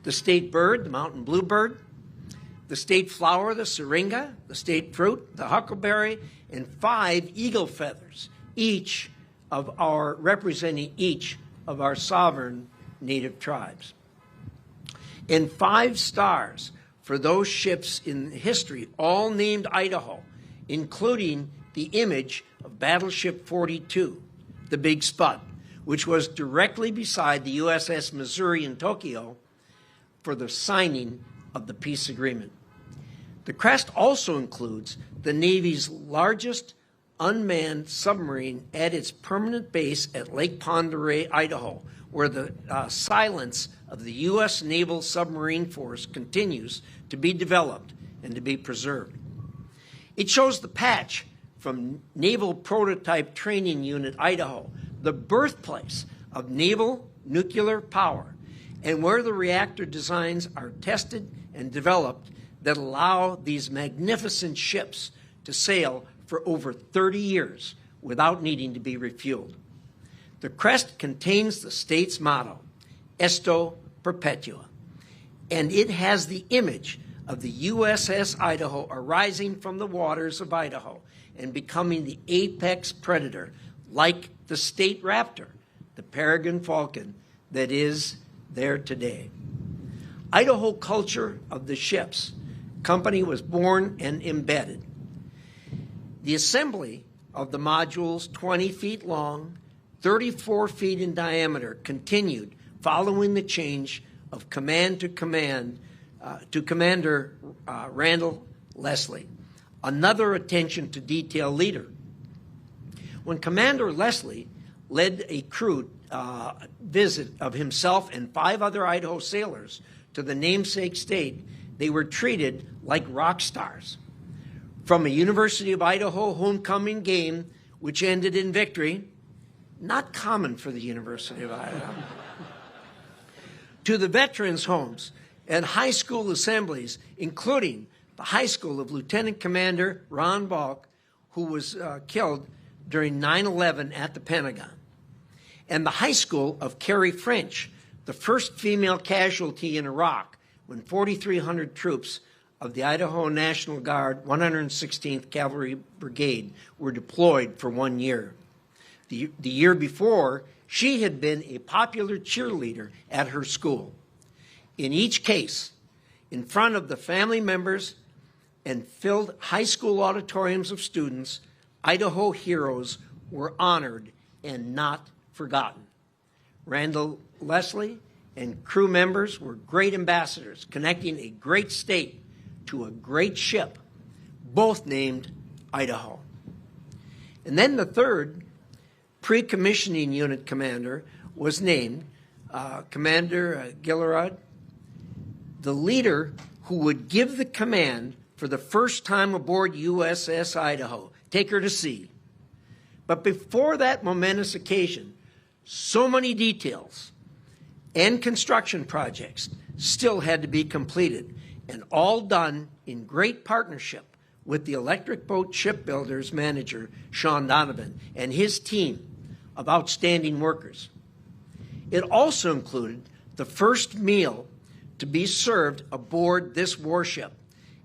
Speaker 10: the state bird, the mountain bluebird, the state flower, the syringa, the state fruit, the huckleberry, and 5 eagle feathers, representing each of our sovereign native tribes. And 5 stars for those ships in history, all named Idaho, including the image of Battleship 42, the Big Spud, which was directly beside the USS Missouri in Tokyo for the signing of the peace agreement. The crest also includes the Navy's largest unmanned submarine at its permanent base at Lake Pend Oreille, Idaho, where the silence of the U.S. Naval Submarine Force continues to be developed and to be preserved. It shows the patch from Naval Prototype Training Unit, Idaho, the birthplace of naval nuclear power, and where the reactor designs are tested and developed that allow these magnificent ships to sail for over 30 years without needing to be refueled. The crest contains the state's motto, Esto Perpetua, and it has the image of the USS Idaho arising from the waters of Idaho and becoming the apex predator, like the state raptor, the peregrine falcon, that is there today. Idaho culture of the ships company was born and embedded. The assembly of the modules, 20 feet long, 34 feet in diameter, continued following the change of command to Commander Randall Leslie, another attention to detail leader. When Commander Leslie led a crew visit of himself and 5 other Idaho sailors to the namesake state, they were treated like rock stars. From a University of Idaho homecoming game, which ended in victory, not common for the University of Idaho, to the veterans' homes and high school assemblies, including the high school of Lieutenant Commander Ron Balk, who was killed during 9/11 at the Pentagon, and the high school of Carrie French, the first female casualty in Iraq when 4,300 troops of the Idaho National Guard 116th Cavalry Brigade were deployed for 1 year. The year before, she had been a popular cheerleader at her school. In each case, in front of the family members and filled high school auditoriums of students, Idaho heroes were honored and not forgotten. Randall Leslie and crew members were great ambassadors, connecting a great state to a great ship, both named Idaho. And then the third pre-commissioning unit commander was named Commander Gillerod, the leader who would give the command for the first time aboard USS Idaho, take her to sea. But before that momentous occasion, so many details and construction projects still had to be completed, and all done in great partnership with the Electric Boat Shipbuilders manager, Sean Donovan, and his team of outstanding workers. It also included the first meal to be served aboard this warship,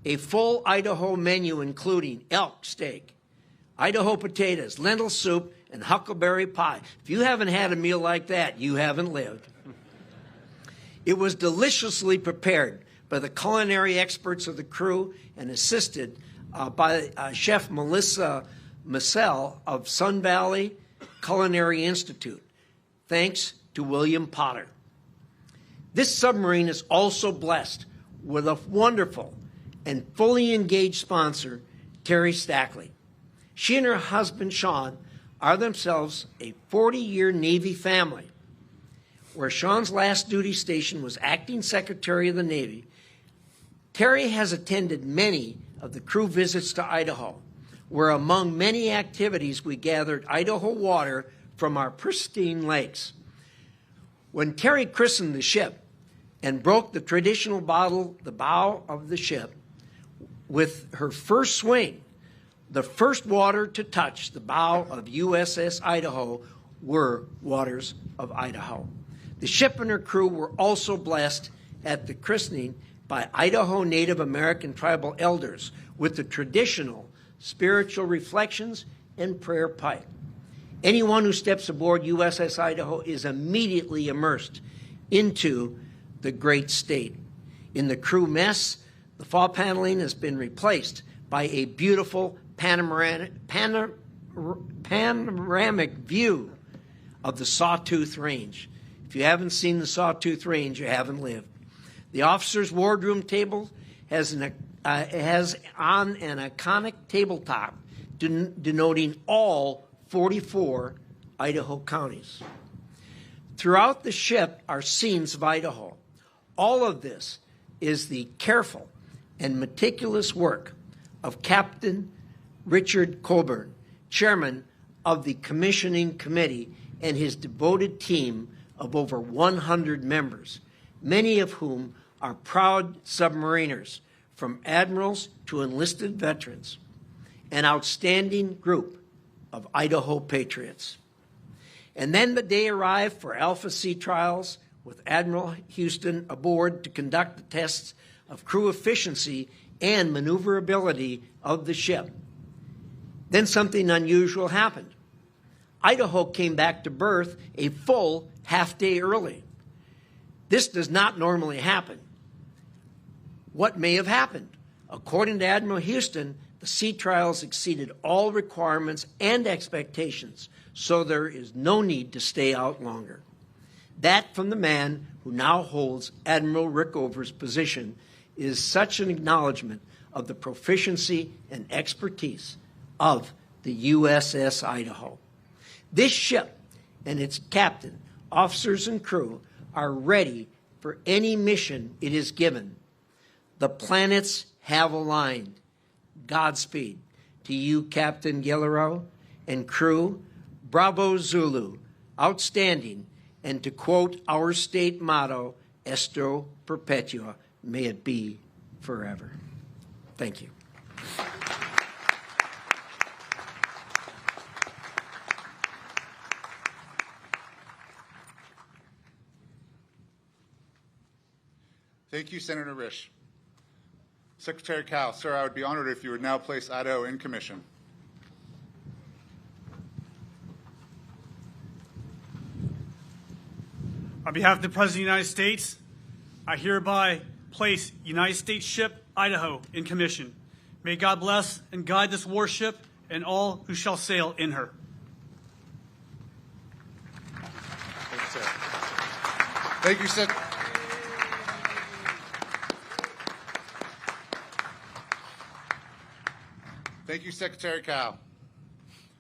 Speaker 10: a full Idaho menu including elk steak, Idaho potatoes, lentil soup, and huckleberry pie. If you haven't had a meal like that, you haven't lived. It was deliciously prepared by the culinary experts of the crew and assisted by Chef Melissa Massell of Sun Valley Culinary Institute, thanks to William Potter. This submarine is also blessed with a wonderful and fully engaged sponsor, Terry Stackley. She and her husband, Sean, are themselves a 40-year Navy family. Where Sean's last duty station was acting Secretary of the Navy, Terry has attended many of the crew visits to Idaho, where among many activities we gathered Idaho water from our pristine lakes. When Terry christened the ship and broke the traditional bottle, the bow of the ship, with her first swing, the first water to touch the bow of USS Idaho were waters of Idaho. The ship and her crew were also blessed at the christening by Idaho Native American tribal elders with the traditional spiritual reflections and prayer pipe. Anyone who steps aboard USS Idaho is immediately immersed into the great state. In the crew mess, the fall paneling has been replaced by a beautiful panoramic view of the Sawtooth Range. If you haven't seen the Sawtooth Range, you haven't lived. The officer's wardroom table has on an iconic tabletop denoting all 44 Idaho counties. Throughout the ship are scenes of Idaho. All of this is the careful and meticulous work of Captain Richard Colburn, chairman of the commissioning committee, and his devoted team of over 100 members, many of whom are proud submariners, from admirals to enlisted veterans, an outstanding group of Idaho patriots. And then the day arrived for Alpha Sea trials with Admiral Houston aboard to conduct the tests of crew efficiency and maneuverability of the ship. Then something unusual happened. Idaho came back to berth a full half-day early. This does not normally happen. What may have happened? According to Admiral Houston, the sea trials exceeded all requirements and expectations, so there is no need to stay out longer. That, from the man who now holds Admiral Rickover's position, is such an acknowledgement of the proficiency and expertise of the USS Idaho. This ship and its captain, officers, and crew are ready for any mission it is given. The planets have aligned. Godspeed to you, Captain Gillero, and crew. Bravo Zulu, outstanding, and to quote our state motto, Estro Perpetua, may it be forever. Thank you.
Speaker 11: Thank you, Senator Risch. Secretary Cowell, sir, I would be honored if you would now place Idaho in commission.
Speaker 9: On behalf of the President of the United States, I hereby place United States ship Idaho in commission. May God bless and guide this warship and all who shall sail in her.
Speaker 11: Thank you, sir. Thank you, sir. Thank you, Secretary Cal.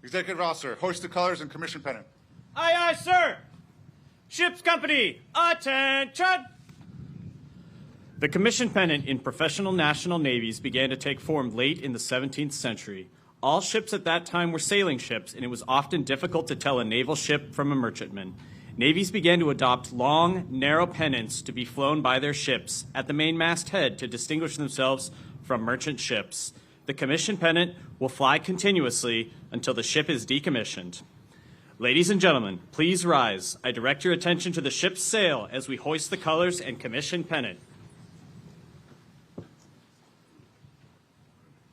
Speaker 11: Executive Officer, hoist the colors and commission pennant.
Speaker 1: Aye, aye, sir. Ship's company, attention! The commission pennant in professional national navies began to take form late in the 17th century. All ships at that time were sailing ships, and it was often difficult to tell a naval ship from a merchantman. Navies began to adopt long, narrow pennants to be flown by their ships at the main masthead to distinguish themselves from merchant ships. The commission pennant will fly continuously until the ship is decommissioned. Ladies and gentlemen, please rise. I direct your attention to the ship's sail as we hoist the colors and commission pennant.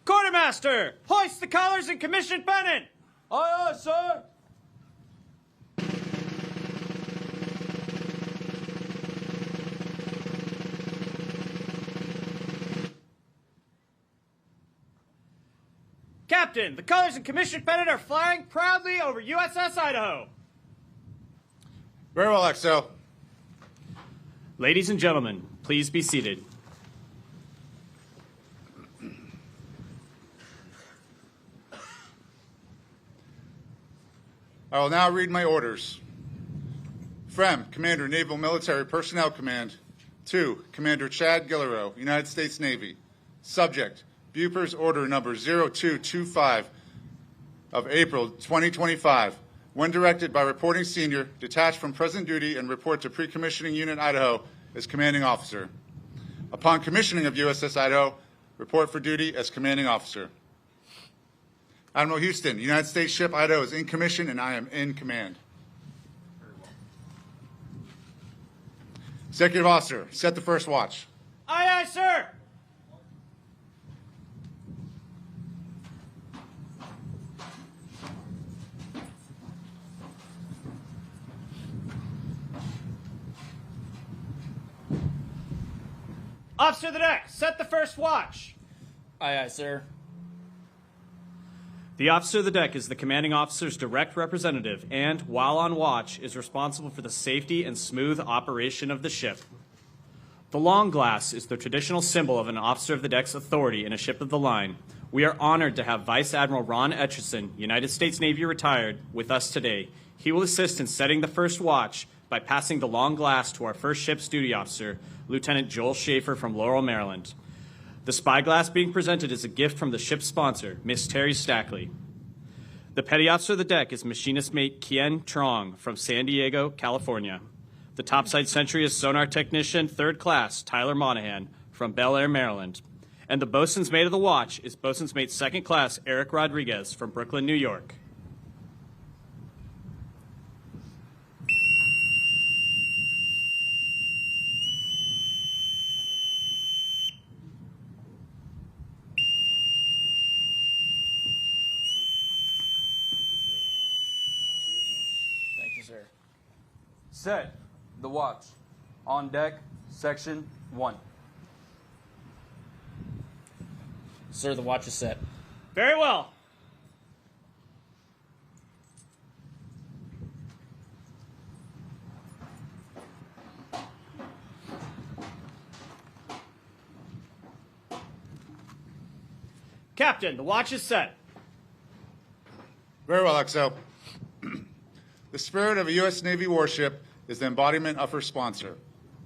Speaker 1: Quartermaster, hoist the colors and commission pennant! Aye, aye, sir! Captain, the colors and commission pennant are flying proudly over USS Idaho.
Speaker 11: Very well, XO.
Speaker 1: Ladies and gentlemen, please be seated.
Speaker 11: I will now read my orders. FREM, Commander, Naval Military Personnel Command. 2, Commander Chad Gillerow, United States Navy. Subject, Buper's Order Number 0225 of April 2025. When directed by Reporting Senior, detached from present duty and report to Pre-Commissioning Unit Idaho as Commanding Officer. Upon commissioning of USS Idaho, report for duty as Commanding Officer. Admiral Houston, United States ship Idaho is in commission and I am in command. Executive Officer, set the first watch.
Speaker 1: Aye, aye, sir! Officer of the deck, set the first watch.
Speaker 12: Aye, aye, sir.
Speaker 1: The officer of the deck is the commanding officer's direct representative and, while on watch, is responsible for the safety and smooth operation of the ship. The long glass is the traditional symbol of an officer of the deck's authority in a ship of the line. We are honored to have Vice Admiral Ron Etchison, United States Navy retired, with us today. He will assist in setting the first watch by passing the long glass to our first ship's duty officer, Lieutenant Joel Schaefer from Laurel, Maryland. The spyglass being presented is a gift from the ship's sponsor, Miss Terry Stackley. The petty officer of the deck is machinist mate Kien Trong from San Diego, California. The topside sentry is sonar technician, 3rd class, Tyler Monahan from Bel Air, Maryland. And the bosun's mate of the watch is bosun's mate 2nd class, Eric Rodriguez from Brooklyn, New York.
Speaker 12: Set the watch. On deck, section 1.
Speaker 13: Sir, the watch is set.
Speaker 1: Very well. Captain, the watch is set.
Speaker 11: Very well, XO. The spirit of a U.S. Navy warship is the embodiment of her sponsor.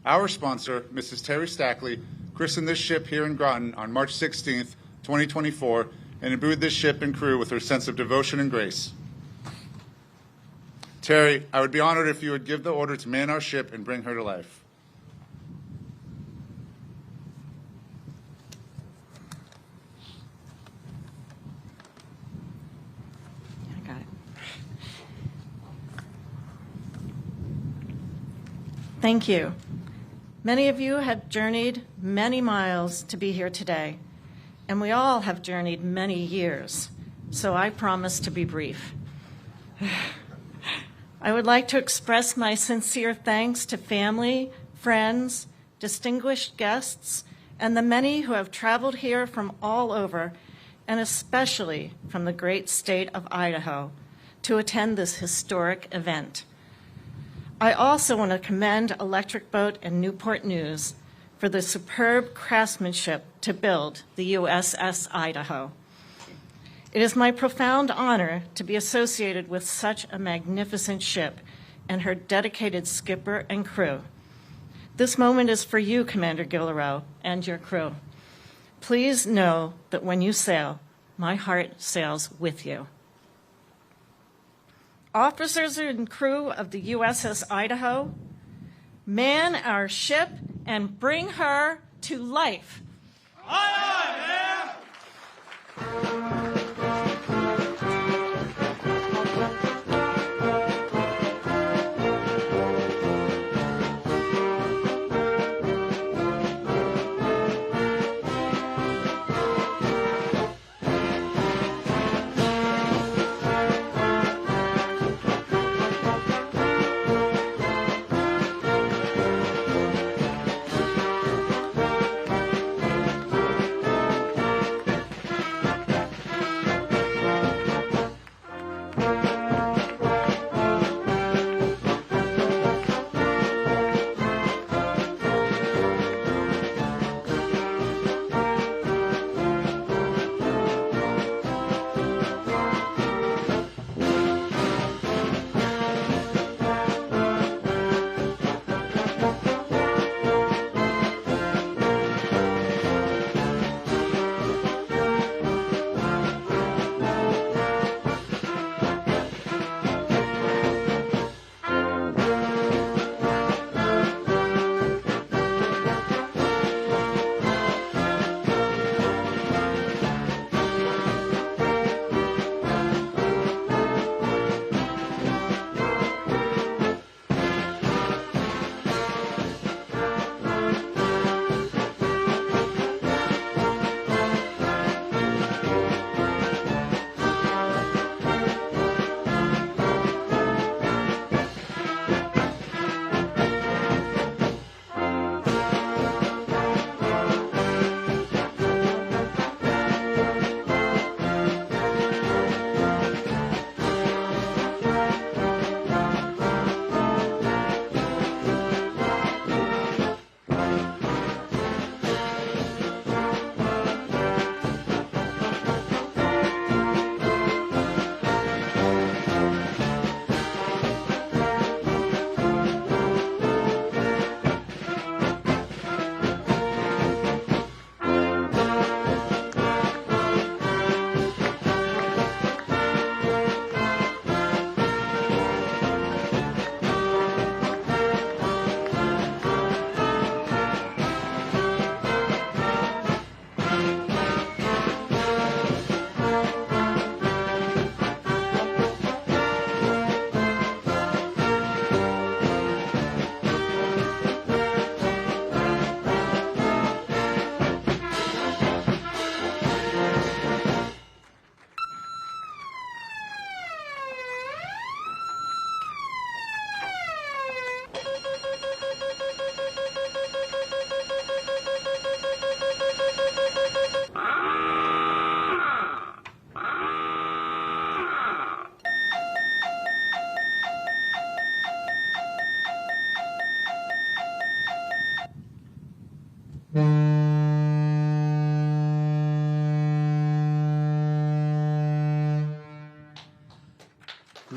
Speaker 11: Our sponsor, Mrs. Terry Stackley, christened this ship here in Groton on March 16th, 2024, and imbued this ship and crew with her sense of devotion and grace. Terry, I would be honored if you would give the order to man our ship and bring her to life.
Speaker 14: Thank you. Many of you have journeyed many miles to be here today, and we all have journeyed many years, so I promise to be brief. I would like to express my sincere thanks to family, friends, distinguished guests, and the many who have traveled here from all over, and especially from the great state of Idaho, to attend this historic event. I also want to commend Electric Boat and Newport News for the superb craftsmanship to build the USS Idaho. It is my profound honor to be associated with such a magnificent ship and her dedicated skipper and crew. This moment is for you, Commander Guillereau, and your crew. Please know that when you sail, my heart sails with you. Officers and crew of the USS Idaho, man our ship and bring her to life.
Speaker 15: Aye, aye, ma'am!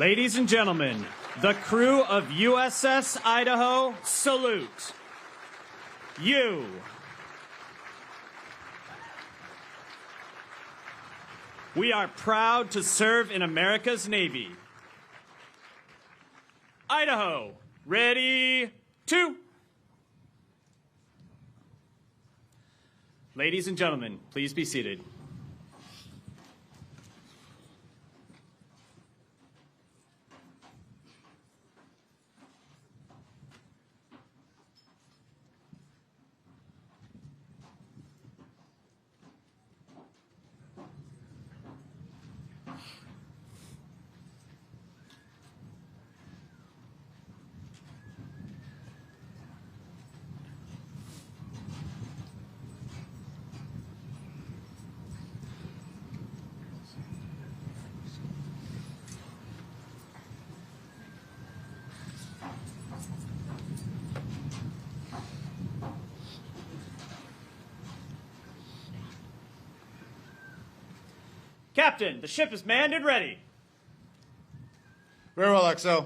Speaker 1: Ladies and gentlemen, the crew of USS Idaho salute you. We are proud to serve in America's Navy. Idaho, ready, to. Ladies and gentlemen, please be seated. Captain, the ship is manned and ready.
Speaker 11: Very well, XO.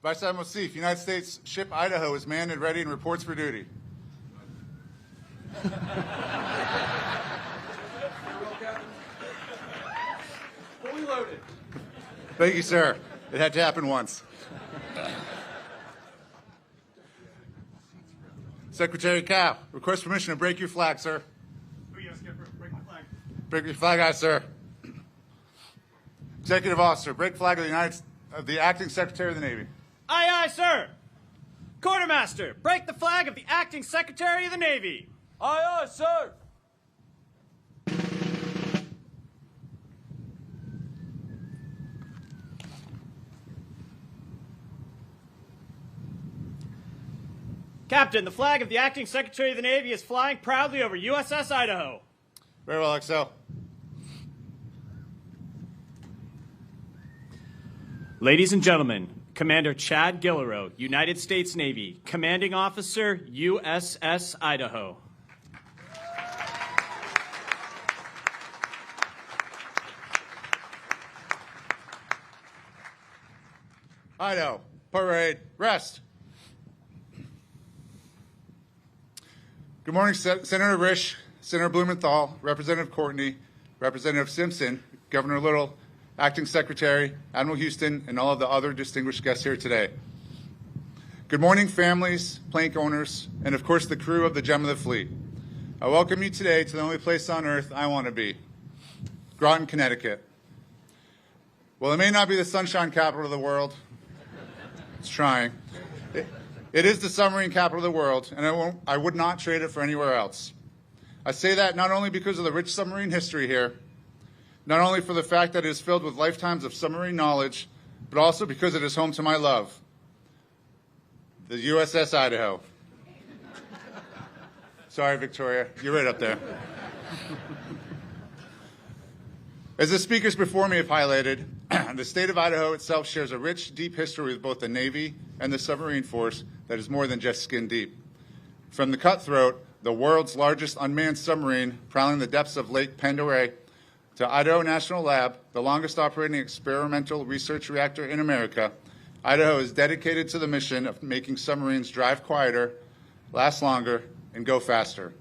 Speaker 11: Vice Admiral Seif, United States ship Idaho is manned and ready and reports for duty.
Speaker 12: Fully loaded.
Speaker 11: Thank you, sir. It had to happen once. Secretary Cap, request permission to break your flag, sir.
Speaker 4: Oh, yes, break my flag.
Speaker 11: Break your flag, aye, sir. Executive Officer, break flag of the Acting Secretary of the Navy.
Speaker 1: Aye, aye, sir. Quartermaster, break the flag of the Acting Secretary of the Navy.
Speaker 12: Aye, aye, sir.
Speaker 1: Captain, the flag of the Acting Secretary of the Navy is flying proudly over USS Idaho.
Speaker 11: Very well, XO.
Speaker 1: Ladies and gentlemen, Commander Chad Gillerow, United States Navy, Commanding Officer, USS Idaho.
Speaker 11: Idaho, parade, rest. Good morning, Senator Risch, Senator Blumenthal, Representative Courtney, Representative Simpson, Governor Little, Acting Secretary, Admiral Houston, and all of the other distinguished guests here today. Good morning, families, plank owners, and of course the crew of the Gem of the Fleet. I welcome you today to the only place on earth I want to be, Groton, Connecticut. Well, it may not be the sunshine capital of the world. It's trying. It is the submarine capital of the world, and I would not trade it for anywhere else. I say that not only because of the rich submarine history here, not only for the fact that it is filled with lifetimes of submarine knowledge, but also because it is home to my love, the USS Idaho. Sorry, Victoria, you're right up there. As the speakers before me have highlighted, the state of Idaho itself shares a rich, deep history with both the Navy and the submarine force that is more than just skin deep. From the Cutthroat, the world's largest unmanned submarine prowling the depths of Lake Pandora, to Idaho National Lab, the longest operating experimental research reactor in America, Idaho is dedicated to the mission of making submarines drive quieter, last longer, and go faster.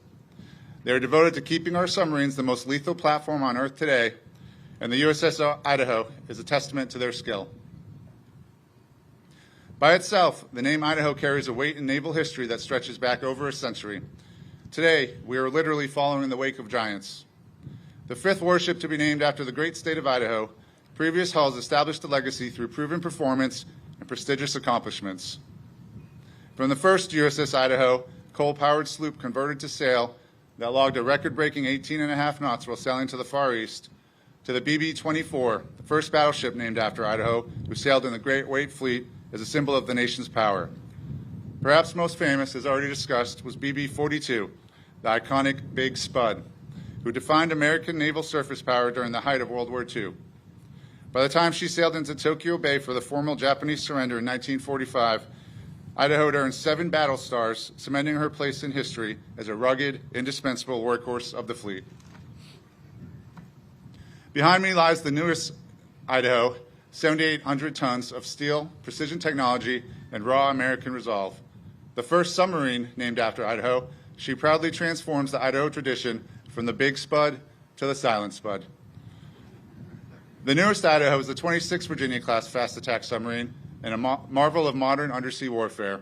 Speaker 11: They are devoted to keeping our submarines the most lethal platform on Earth today, and the USS Idaho is a testament to their skill. By itself, the name Idaho carries a weight in naval history that stretches back over a century. Today, we are literally following in the wake of giants. The fifth warship to be named after the great state of Idaho, previous hulls established a legacy through proven performance and prestigious accomplishments. From the first USS Idaho, coal-powered sloop converted to sail that logged a record-breaking 18.5 knots while sailing to the Far East, to the BB-24, the first battleship named after Idaho, who sailed in the Great White Fleet as a symbol of the nation's power. Perhaps most famous, as already discussed, was BB-42, the iconic Big Spud, who defined American naval surface power during the height of World War II. By the time she sailed into Tokyo Bay for the formal Japanese surrender in 1945, Idaho had earned 7 battle stars, cementing her place in history as a rugged, indispensable workhorse of the fleet. Behind me lies the newest Idaho, 7,800 tons of steel, precision technology, and raw American resolve. The first submarine named after Idaho, she proudly transforms the Idaho tradition from the Big Spud to the Silent Spud. The newest Idaho is the 26th Virginia-class fast attack submarine and a marvel of modern undersea warfare.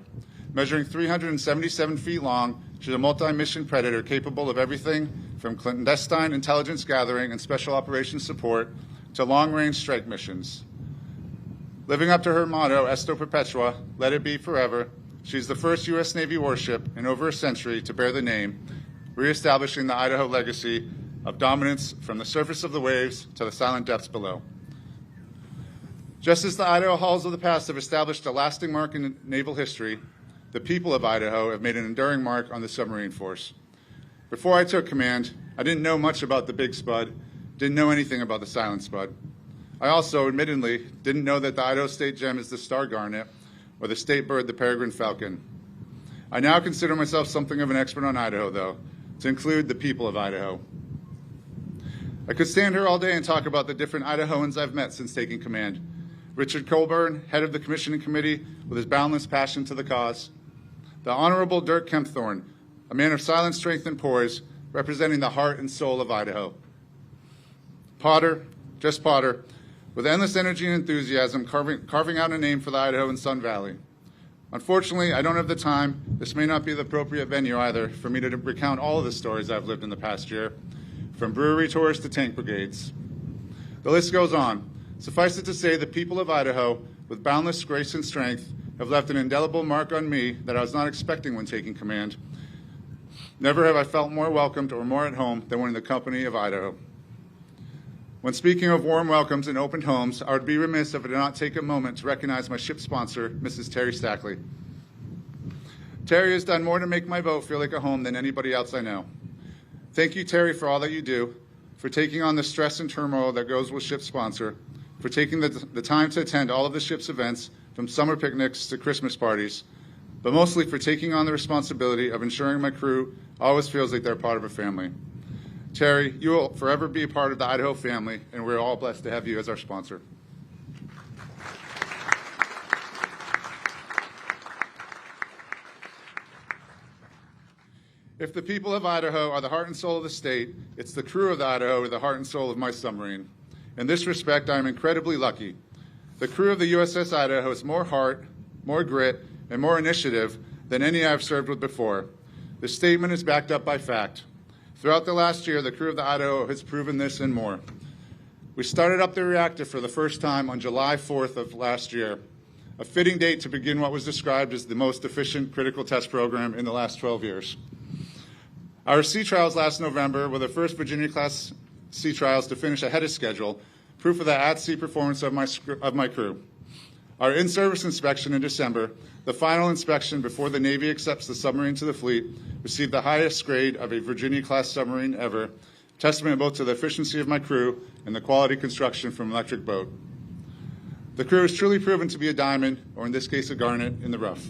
Speaker 11: Measuring 377 feet long, she's a multi-mission predator capable of everything from clandestine intelligence gathering and special operations support to long-range strike missions. Living up to her motto, Esto Perpetua, let it be forever, she's the first U.S. Navy warship in over a century to bear the name, reestablishing the Idaho legacy of dominance from the surface of the waves to the silent depths below. Just as the Idaho hulls of the past have established a lasting mark in naval history, the people of Idaho have made an enduring mark on the submarine force. Before I took command, I didn't know much about the Big Spud, didn't know anything about the Silent Spud. I also, admittedly, didn't know that the Idaho State Gem is the star garnet or the state bird, the peregrine falcon. I now consider myself something of an expert on Idaho, though, to include the people of Idaho. I could stand here all day and talk about the different Idahoans I've met since taking command. Richard Colburn, head of the commissioning committee, with his boundless passion to the cause. The Honorable Dirk Kempthorne, a man of silent strength and poise, representing the heart and soul of Idaho. Potter, Jess Potter, with endless energy and enthusiasm, carving out a name for the Idaho and Sun Valley. Unfortunately, I don't have the time. This may not be the appropriate venue either for me to recount all of the stories I've lived in the past year, from brewery tours to tank brigades. The list goes on. Suffice it to say, the people of Idaho, with boundless grace and strength, have left an indelible mark on me that I was not expecting when taking command. Never have I felt more welcomed or more at home than when in the company of Idaho. When speaking of warm welcomes and opened homes, I would be remiss if I did not take a moment to recognize my ship sponsor, Mrs. Terry Stackley. Terry has done more to make my boat feel like a home than anybody else I know. Thank you, Terry, for all that you do, for taking on the stress and turmoil that goes with ship sponsor, for taking the time to attend all of the ship's events, from summer picnics to Christmas parties, but mostly for taking on the responsibility of ensuring my crew always feels like they're part of a family. Terry, you will forever be a part of the Idaho family, and we're all blessed to have you as our sponsor. If the people of Idaho are the heart and soul of the state, it's the crew of the Idaho who are the heart and soul of my submarine. In this respect, I am incredibly lucky. The crew of the USS Idaho has more heart, more grit, and more initiative than any I've served with before. This statement is backed up by fact. Throughout the last year, the crew of the Idaho has proven this and more. We started up the reactor for the first time on July 4th of last year, a fitting date to begin what was described as the most efficient critical test program in the last 12 years. Our sea trials last November were the first Virginia-class sea trials to finish ahead of schedule, proof of the at-sea performance of my crew. Our in-service inspection in December, the final inspection before the Navy accepts the submarine to the fleet, received the highest grade of a Virginia-class submarine ever, testament both to the efficiency of my crew and the quality construction from Electric Boat. The crew has truly proven to be a diamond, or in this case a garnet, in the rough.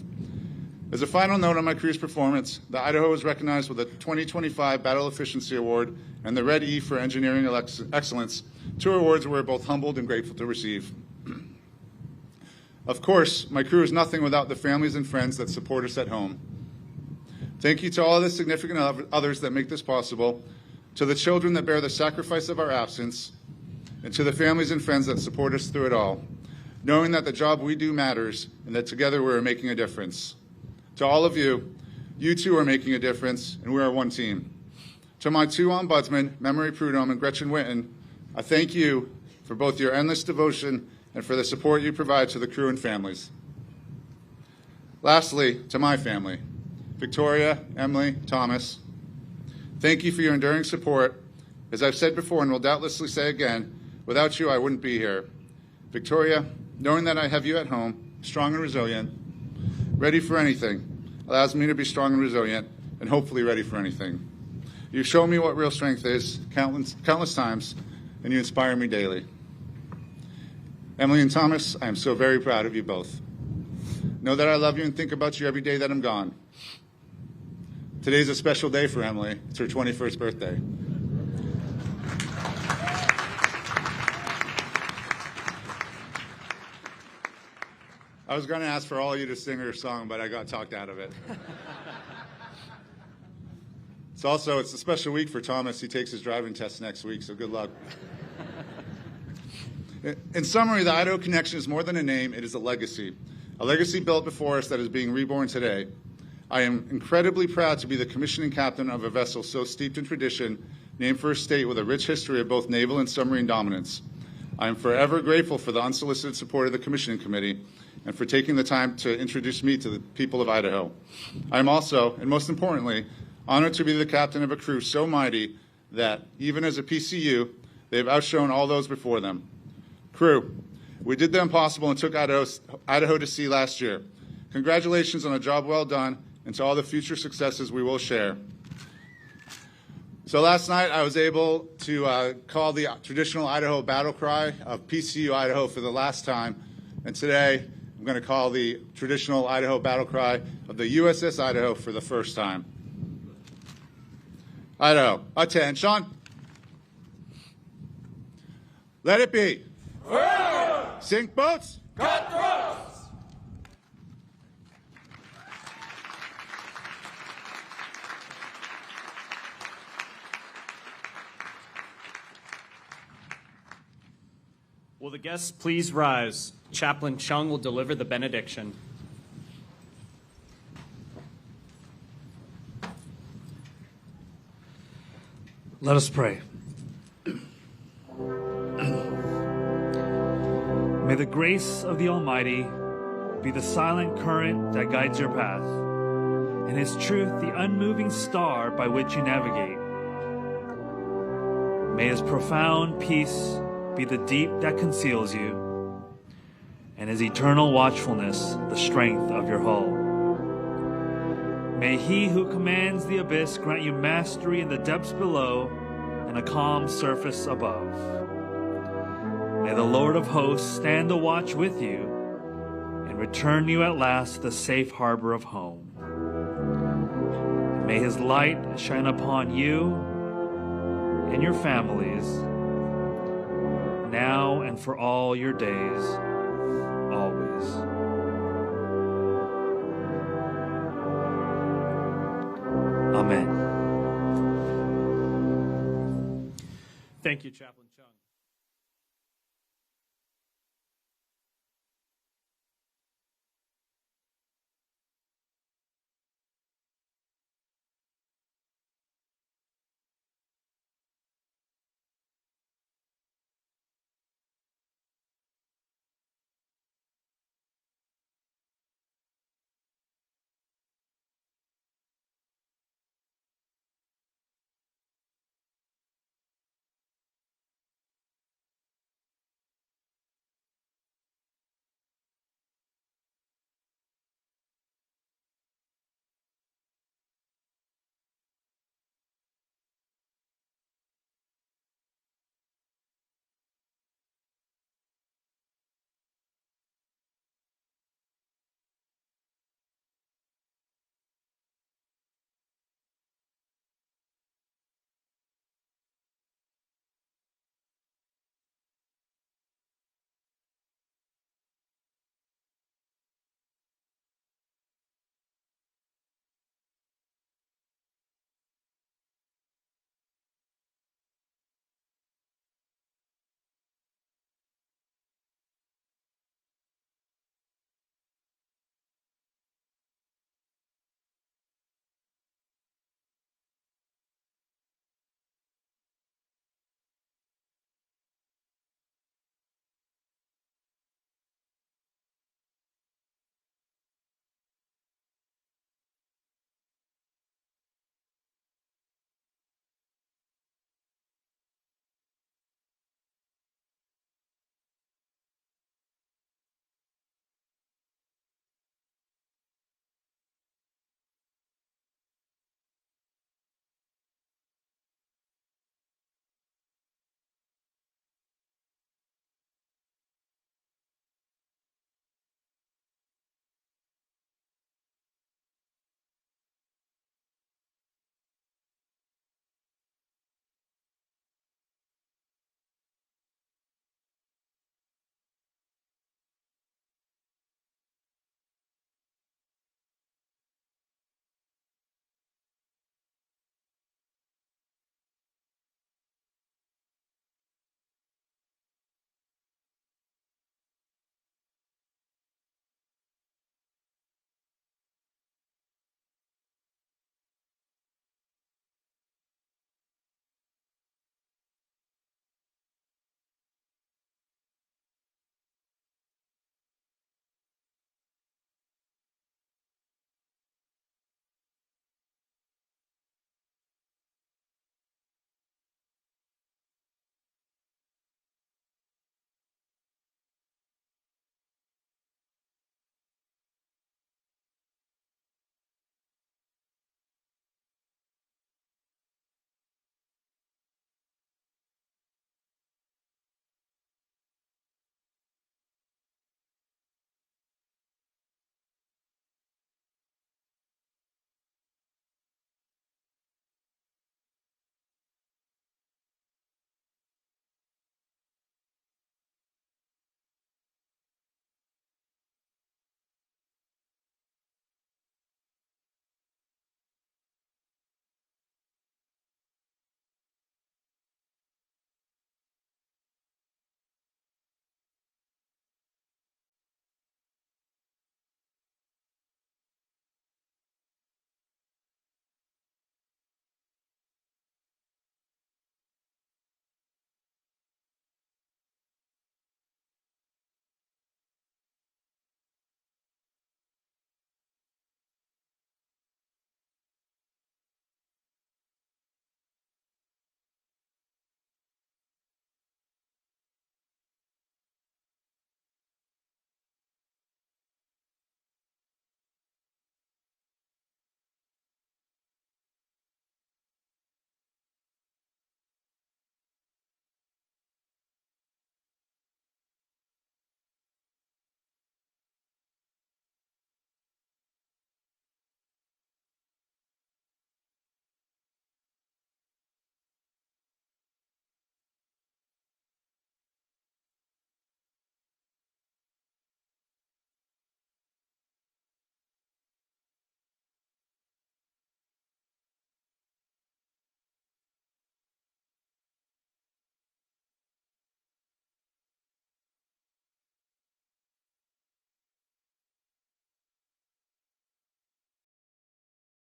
Speaker 11: As a final note on my crew's performance, the Idaho was recognized with a 2025 Battle Efficiency Award and the Red E for Engineering Excellence, two awards we're both humbled and grateful to receive. Of course, my crew is nothing without the families and friends that support us at home. Thank you to all of the significant others that make this possible, to the children that bear the sacrifice of our absence, and to the families and friends that support us through it all, knowing that the job we do matters and that together we're making a difference. To all of you, you too are making a difference, and we are one team. To my two ombudsmen, Memory Prudhomme and Gretchen Witten, I thank you for both your endless devotion and for the support you provide to the crew and families. Lastly, to my family, Victoria, Emily, Thomas, thank you for your enduring support. As I've said before and will doubtlessly say again, without you I wouldn't be here. Victoria, knowing that I have you at home, strong and resilient, ready for anything, allows me to be strong and resilient and hopefully ready for anything. You've shown me what real strength is countless times, and you inspire me daily. Emily and Thomas, I am so very proud of you both. Know that I love you and think about you every day that I'm gone. Today's a special day for Emily. It's her 21st birthday. I was going to ask for all of you to sing her song, but I got talked out of it. It's a special week for Thomas. He takes his driving test next week, so good luck. In summary, the Idaho Connection is more than a name, it is a legacy built before us that is being reborn today. I am incredibly proud to be the commissioning captain of a vessel so steeped in tradition, named for a state with a rich history of both naval and submarine dominance. I am forever grateful for the unsolicited support of the commissioning committee and for taking the time to introduce me to the people of Idaho. I am also, and most importantly, honored to be the captain of a crew so mighty that, even as a PCU, they have outshone all those before them. Crew, we did the impossible and took Idaho to sea last year. Congratulations on a job well done and to all the future successes we will share. So last night I was able to call the traditional Idaho battle cry of PCU Idaho for the last time, and today I'm going to call the traditional Idaho battle cry of the USS Idaho for the first time. Idaho, attention. Let it be.
Speaker 12: Forever.
Speaker 11: Sink boats.
Speaker 12: Cutthroats.
Speaker 1: Will the guests please rise? Chaplain Chung will deliver the benediction.
Speaker 3: Let us pray. May the grace of the Almighty be the silent current that guides your path, and His truth the unmoving star by which you navigate. May His profound peace be the deep that conceals you, and His eternal watchfulness the strength of your hull. May He who commands the abyss grant you mastery in the depths below and a calm surface above. May the Lord of hosts stand the watch with you and return you at last to the safe harbor of home. May His light shine upon you and your families, now and for all your days, always. Amen.
Speaker 1: Thank you, Chaplain.